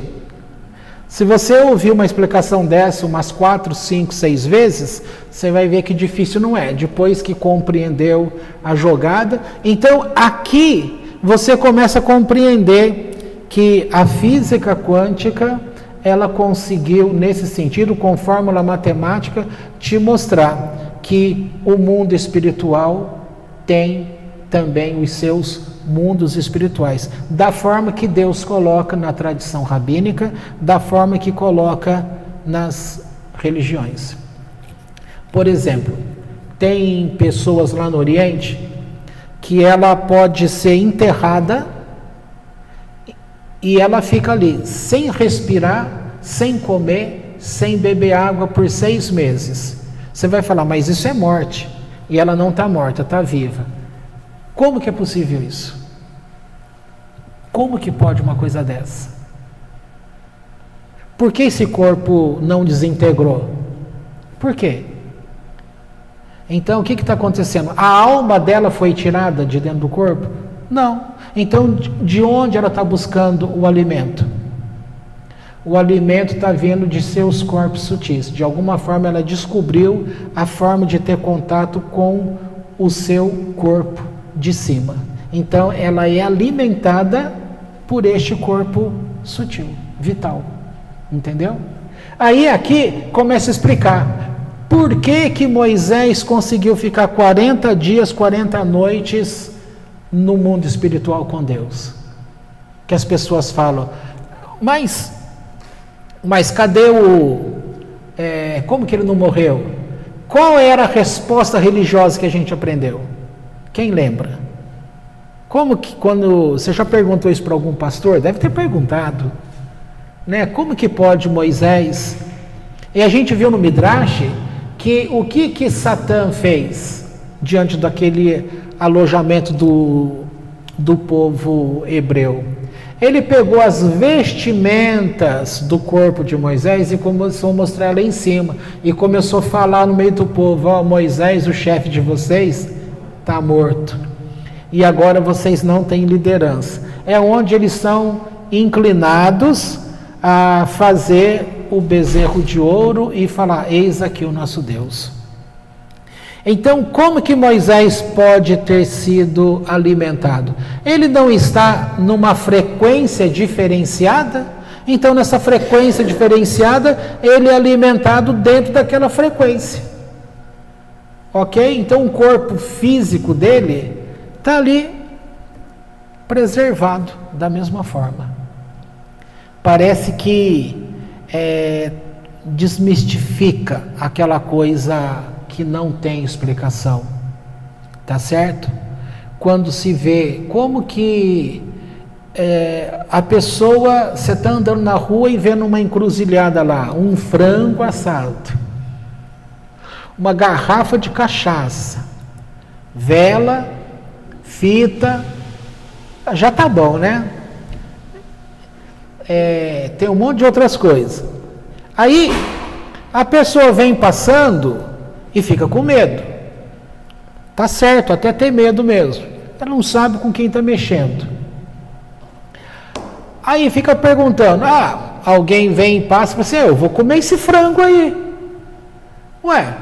Se você ouvir uma explicação dessa umas 4, 5, 6 vezes, você vai ver que difícil não é, depois que compreendeu a jogada. Então, aqui você começa a compreender que a física quântica, ela conseguiu, nesse sentido, com fórmula matemática, te mostrar que o mundo espiritual tem também os seus mundos espirituais, da forma que Deus coloca na tradição rabínica, da forma que coloca nas religiões. Por exemplo, tem pessoas lá no Oriente que ela pode ser enterrada e ela fica ali, sem respirar, sem comer, sem beber água por 6 meses. Você vai falar, mas isso é morte. E ela não está morta, está viva. Como que é possível isso? Como que pode uma coisa dessa? Por que esse corpo não desintegrou? Por quê? Então, o que está acontecendo? A alma dela foi tirada de dentro do corpo? Não. Então, de onde ela está buscando o alimento? O alimento está vindo de seus corpos sutis. De alguma forma, ela descobriu a forma de ter contato com o seu corpo de cima. Então, ela é alimentada por este corpo sutil, vital. Entendeu? Aí, aqui, começa a explicar por que que Moisés conseguiu ficar 40 dias, 40 noites no mundo espiritual com Deus. Que as pessoas falam, mas cadê como que ele não morreu? Qual era a resposta religiosa que a gente aprendeu? Quem lembra? Como que quando você já perguntou isso para algum pastor? Deve ter perguntado, né? Como que pode Moisés? E a gente viu no Midrash que o que Satã fez diante daquele alojamento do povo hebreu? Ele pegou as vestimentas do corpo de Moisés e começou a mostrar ela em cima. E começou a falar no meio do povo, ó, Moisés, o chefe de vocês, está morto. E agora vocês não têm liderança. É onde eles são inclinados a fazer o bezerro de ouro e falar, eis aqui o nosso Deus. Então, como que Moisés pode ter sido alimentado? Ele não está numa frequência diferenciada? Então, nessa frequência diferenciada, ele é alimentado dentro daquela frequência. Ok? Então, o corpo físico dele está ali preservado da mesma forma. Parece que desmistifica aquela coisa que não tem explicação, tá certo? Quando se vê como que a pessoa, você está andando na rua e vendo uma encruzilhada lá, um frango assado, uma garrafa de cachaça, vela, fita, já tá bom, né? Tem um monte de outras coisas. Aí a pessoa vem passando e fica com medo. Tá certo, até ter medo mesmo. Ela não sabe com quem está mexendo. Aí fica perguntando, alguém vem e passa e fala assim, eu vou comer esse frango aí. Ué,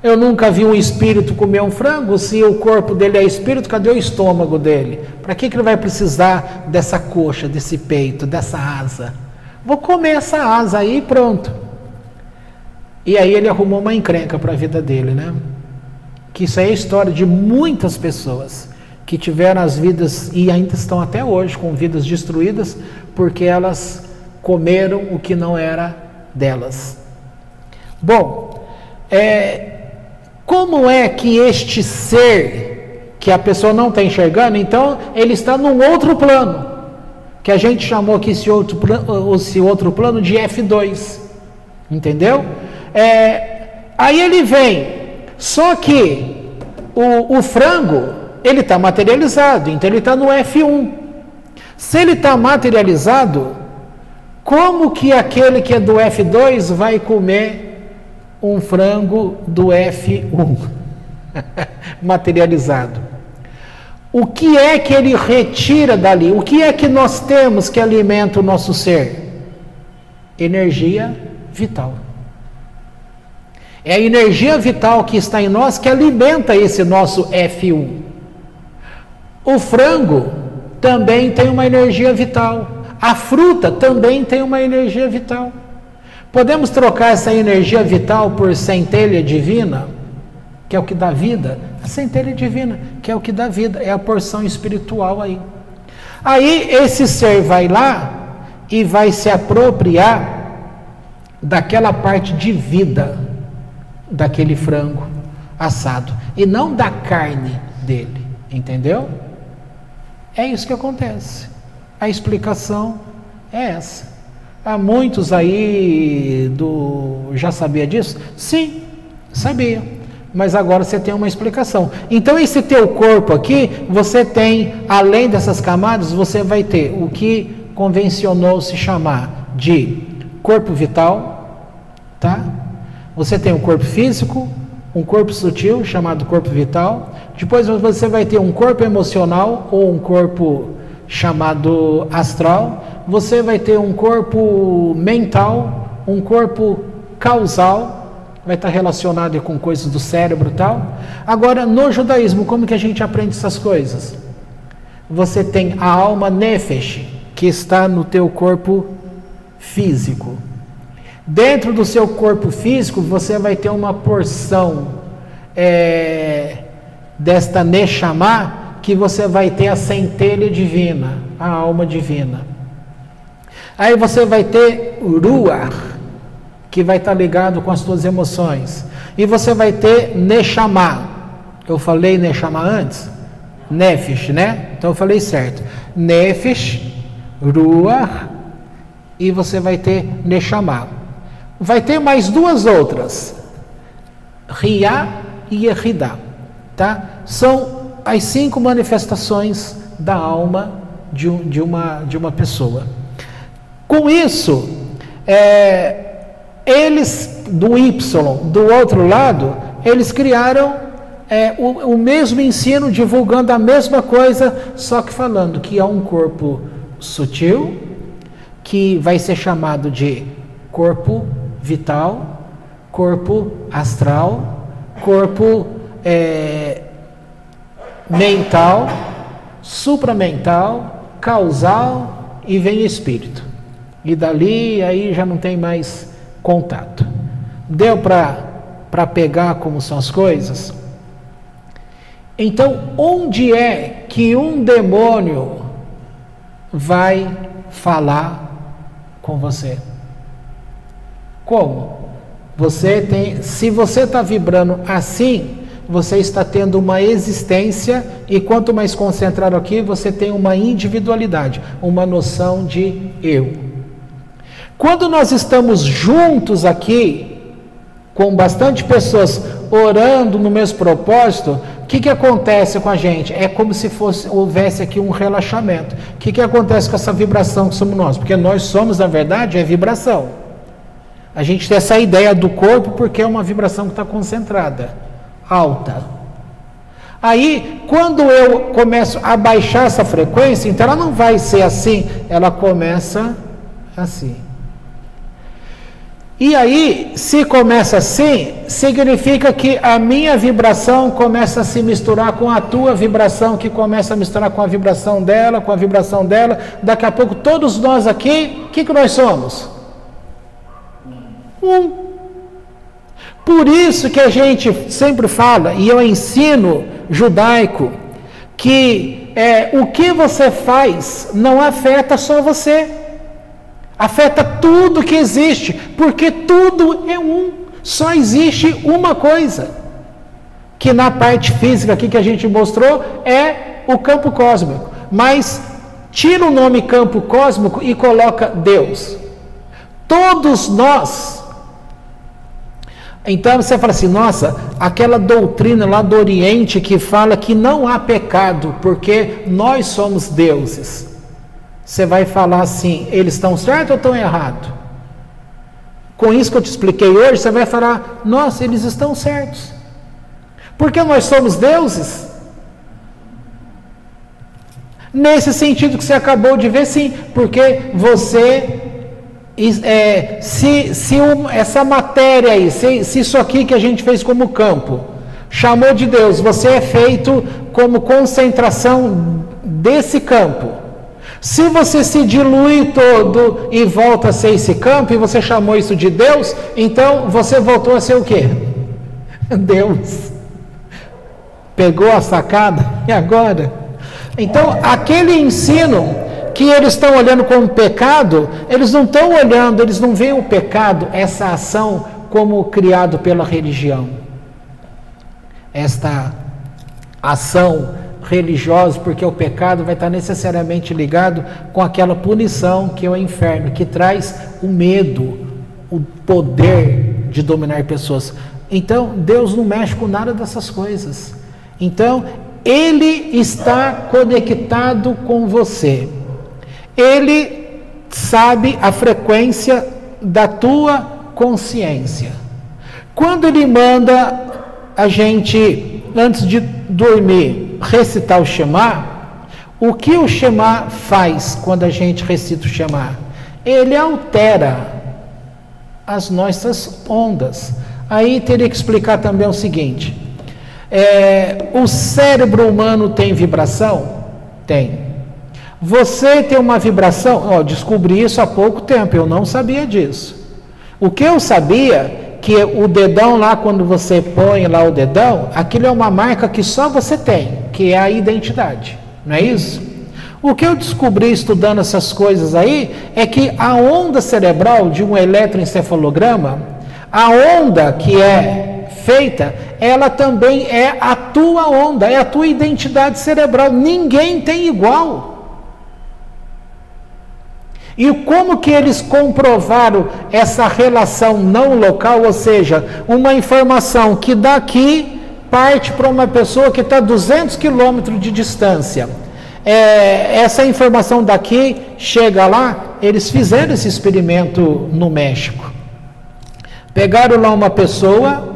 eu nunca vi um espírito comer um frango, se o corpo dele é espírito, cadê o estômago dele? Para que ele vai precisar dessa coxa, desse peito, dessa asa? Vou comer essa asa aí e pronto. E aí ele arrumou uma encrenca para a vida dele, né? Que isso aí é a história de muitas pessoas que tiveram as vidas, e ainda estão até hoje com vidas destruídas, porque elas comeram o que não era delas. Bom, como é que este ser que a pessoa não está enxergando, então ele está num outro plano, que a gente chamou aqui esse outro plano de F2, entendeu? Aí ele vem, só que o frango, ele está materializado, então ele está no F1. Se ele está materializado, como que aquele que é do F2 vai comer um frango do F1? Materializado. O que é que ele retira dali? O que é que nós temos que alimenta o nosso ser? Energia vital. É a energia vital que está em nós que alimenta esse nosso F1. O frango também tem uma energia vital. A fruta também tem uma energia vital. Podemos trocar essa energia vital por centelha divina, que é o que dá vida? A centelha divina, que é o que dá vida, é a porção espiritual aí. Aí esse ser vai lá e vai se apropriar daquela parte de vida daquele frango assado, e não da carne dele, entendeu? É isso que acontece. A explicação é essa. Há muitos aí já sabia disso? Sim, sabia. Mas agora você tem uma explicação. Então esse teu corpo aqui, você tem, além dessas camadas, você vai ter o que convencionou se chamar de corpo vital, tá? Você tem um corpo físico, um corpo sutil, chamado corpo vital. Depois você vai ter um corpo emocional ou um corpo chamado astral. Você vai ter um corpo mental, um corpo causal, vai estar relacionado com coisas do cérebro e tal. Agora, no judaísmo, como que a gente aprende essas coisas? Você tem a alma nefesh, que está no teu corpo físico. Dentro do seu corpo físico, você vai ter uma porção desta Neshama, que você vai ter a centelha divina, a alma divina. Aí você vai ter Ruach, que vai estar ligado com as suas emoções. E você vai ter Neshama. Eu falei Neshama antes? Nefesh, né? Então eu falei certo. Nefesh, Ruach, e você vai ter Neshama. Vai ter mais duas outras, Riá e Yehidá, tá? São as 5 manifestações da alma de uma pessoa. Com isso, eles do Y, do outro lado, eles criaram o mesmo ensino, divulgando a mesma coisa, só que falando que há um corpo sutil, que vai ser chamado de corpo vital, corpo astral, corpo mental, supramental, causal, e vem espírito. E dali aí já não tem mais contato. Deu para pegar como são as coisas? Então, onde é que um demônio vai falar com você? Como? Se você está vibrando assim, você está tendo uma existência, e quanto mais concentrado aqui, você tem uma individualidade, uma noção de eu. Quando nós estamos juntos aqui, com bastante pessoas orando no mesmo propósito, o que acontece com a gente? É como se houvesse aqui um relaxamento. O que acontece com essa vibração que somos nós? Porque nós somos, na verdade, vibração. A gente tem essa ideia do corpo porque é uma vibração que está concentrada, alta. Aí, quando eu começo a baixar essa frequência, então ela não vai ser assim, ela começa assim. E aí, se começa assim, significa que a minha vibração começa a se misturar com a tua vibração, que começa a misturar com a vibração dela, daqui a pouco todos nós aqui, o que nós somos? Por isso que a gente sempre fala, e eu ensino judaico, que o que você faz não afeta só você, afeta tudo que existe, porque tudo é um, só existe uma coisa. que na parte física aqui que a gente mostrou é o campo cósmico. Mas tira o nome campo cósmico e coloca Deus. Todos nós. Então você fala assim, nossa, aquela doutrina lá do Oriente que fala que não há pecado porque nós somos deuses. Você vai falar assim, eles estão certos ou estão errados? Com isso que eu te expliquei hoje, você vai falar, nossa, eles estão certos. Porque nós somos deuses? Nesse sentido que você acabou de ver, sim, porque você, essa matéria aí, se isso aqui que a gente fez como campo, chamou de Deus, você é feito como concentração desse campo. Se você se dilui todo e volta a ser esse campo, e você chamou isso de Deus, então você voltou a ser o quê? Deus. Pegou a sacada? E agora? Então, aquele ensino que eles estão olhando como pecado, eles não estão olhando, eles não veem o pecado, essa ação, como criado pela religião. Esta ação religiosa, porque o pecado vai estar necessariamente ligado com aquela punição que é o inferno, que traz o medo, o poder de dominar pessoas. Então, Deus não mexe com nada dessas coisas. Então, Ele está conectado com você. Ele sabe a frequência da tua consciência. Quando Ele manda a gente, antes de dormir, recitar o Shema, o que o Shema faz quando a gente recita o Shema? Ele altera as nossas ondas. Aí teria que explicar também o seguinte: o cérebro humano tem vibração? Tem. Você tem uma vibração? Descobri isso há pouco tempo, eu não sabia disso. O que eu sabia que o dedão lá, quando você põe lá o dedão, aquilo é uma marca que só você tem, que é a identidade, não é isso? O que eu descobri estudando essas coisas aí, é que a onda cerebral de um eletroencefalograma, a onda que é feita, ela também é a tua onda, é a tua identidade cerebral, ninguém tem igual. E como que eles comprovaram essa relação não local, ou seja, uma informação que daqui parte para uma pessoa que está a 200 quilômetros de distância. Essa informação daqui chega lá, eles fizeram esse experimento no México. Pegaram lá uma pessoa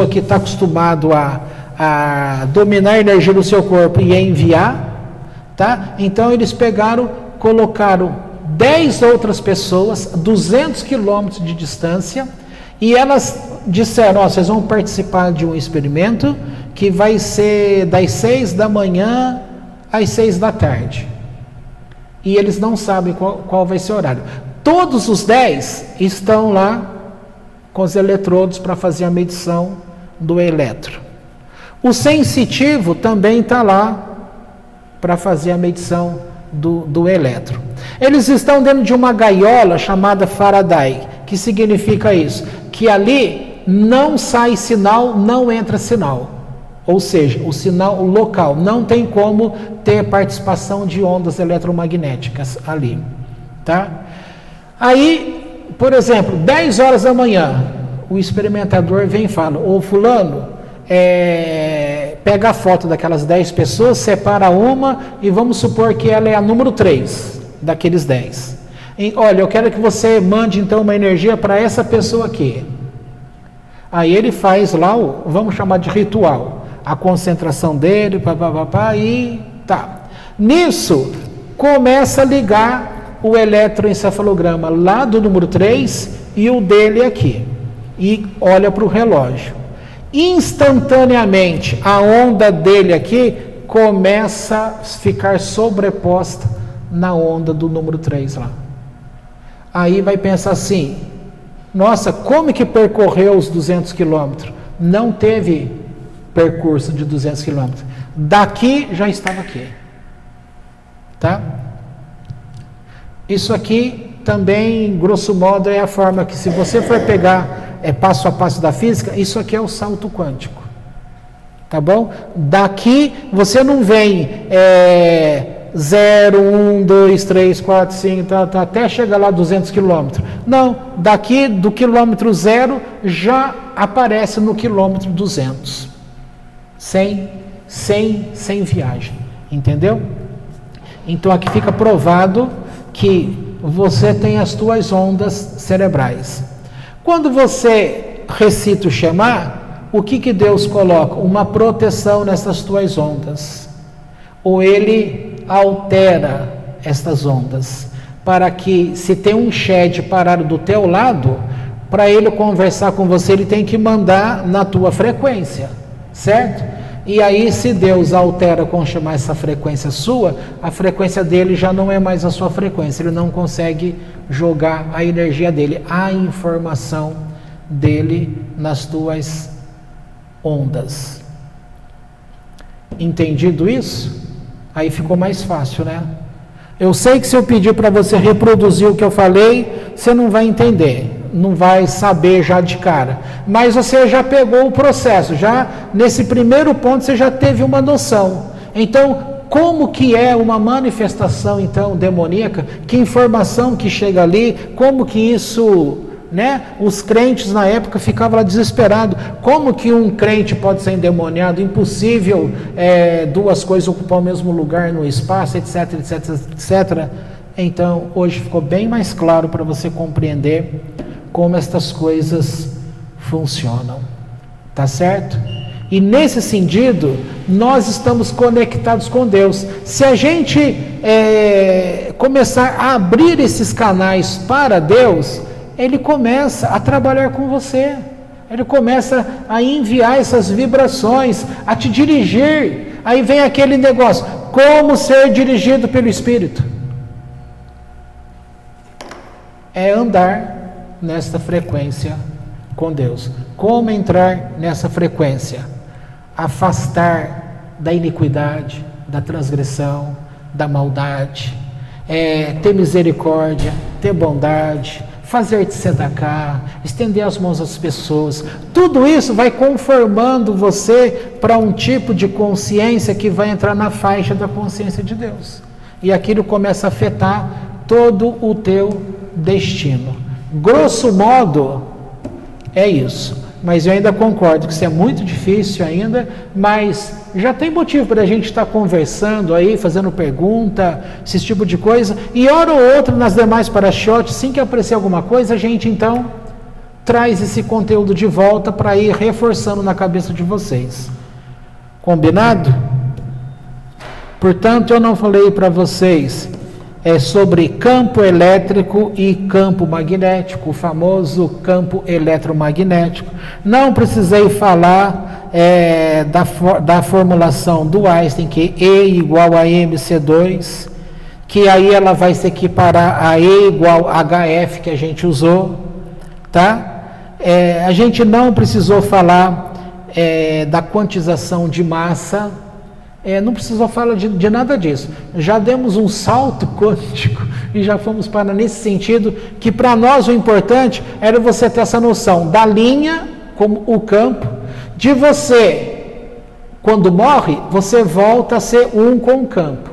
que está acostumado a dominar a energia do seu corpo e a enviar. Tá? Então eles colocaram 10 outras pessoas, 200 quilômetros de distância, e elas disseram, vocês vão participar de um experimento que vai ser das 6 da manhã às 6 da tarde. E eles não sabem qual vai ser o horário. Todos os 10 estão lá com os eletrodos para fazer a medição do eletro. O sensitivo também está lá para fazer a medição do eletro. Eles estão dentro de uma gaiola chamada Faraday, que significa isso, que ali não sai sinal, não entra sinal. Ou seja, o sinal local, não tem como ter participação de ondas eletromagnéticas ali. Tá? Aí, por exemplo, 10 horas da manhã, o experimentador vem e fala, fulano, pega a foto daquelas 10 pessoas, separa uma e vamos supor que ela é a número 3 daqueles 10. Olha, eu quero que você mande então uma energia para essa pessoa aqui. Aí ele faz lá vamos chamar de ritual, a concentração dele, e tá. Nisso, começa a ligar o eletroencefalograma lá do número 3 e o dele aqui. E olha para o relógio. Instantaneamente a onda dele aqui começa a ficar sobreposta na onda do número 3 lá. Aí vai pensar assim, nossa, como que percorreu os 200 quilômetros? Não teve percurso de 200 quilômetros. Daqui já estava aqui. Tá? Isso aqui também, grosso modo, é a forma que, se você for pegar passo a passo da física, isso aqui é o salto quântico. Tá bom? Daqui você não vem 0, 1, 2, 3, 4, 5, até chegar lá a 200 quilômetros. Não, daqui do quilômetro 0 já aparece no quilômetro 200. Sem viagem. Entendeu? Então aqui fica provado que você tem as tuas ondas cerebrais. Quando você recita o Shema, o que Deus coloca? Uma proteção nessas tuas ondas. Ou Ele altera estas ondas, para que se tem um shed parado do teu lado, para ele conversar com você, ele tem que mandar na tua frequência, certo? E aí, se Deus altera com chamar essa frequência sua, a frequência dele já não é mais a sua frequência, ele não consegue jogar a energia dele, a informação dele nas tuas ondas. Entendido isso? Aí ficou mais fácil, né? Eu sei que se eu pedir para você reproduzir o que eu falei, você não vai entender, não vai saber já de cara. Mas você já pegou o processo, já nesse primeiro ponto você já teve uma noção. Então, como que é uma manifestação então demoníaca? Que informação que chega ali? Como que isso, né? Os crentes na época ficavam lá desesperados. Como que um crente pode ser endemoniado? Impossível duas coisas ocupar o mesmo lugar no espaço, etc, etc, etc. Então, hoje ficou bem mais claro para você compreender como estas coisas funcionam. Tá certo? E nesse sentido, nós estamos conectados com Deus. Se a gente começar a abrir esses canais para Deus, Ele começa a trabalhar com você. Ele começa a enviar essas vibrações, a te dirigir. Aí vem aquele negócio, como ser dirigido pelo Espírito? É andar nesta frequência com Deus. Como entrar nessa frequência? Afastar da iniquidade, da transgressão, da maldade, ter misericórdia, ter bondade, fazer de tzedakah, estender as mãos às pessoas. Tudo isso vai conformando você para um tipo de consciência que vai entrar na faixa da consciência de Deus. E aquilo começa a afetar todo o teu destino. Grosso modo, é isso. Mas eu ainda concordo que isso é muito difícil ainda, mas já tem motivo para a gente estar conversando aí, fazendo pergunta, esse tipo de coisa. E hora ou outra nas demais parashotes, assim que aparecer alguma coisa, a gente então traz esse conteúdo de volta para ir reforçando na cabeça de vocês. Combinado? Portanto, eu não falei para vocês sobre campo elétrico e campo magnético, o famoso campo eletromagnético. Não precisei falar da formulação do Einstein, que E igual a mc2, que aí ela vai se equiparar a E igual a hf que a gente usou, tá? A gente não precisou falar da quantização de massa, não precisou falar de nada disso. Já demos um salto quântico e já fomos para nesse sentido, que para nós o importante era você ter essa noção da linha como o campo, de você, quando morre, você volta a ser um com o campo.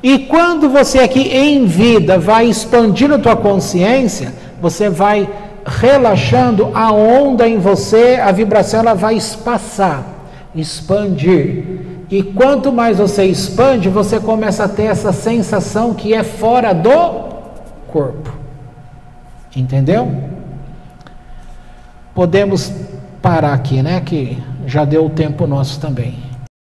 E quando você aqui em vida vai expandindo a tua consciência, você vai relaxando a onda em você, a vibração ela vai espaçar, expandir. E quanto mais você expande, você começa a ter essa sensação que é fora do corpo. Entendeu? Podemos parar aqui, né? Que já deu o tempo nosso também.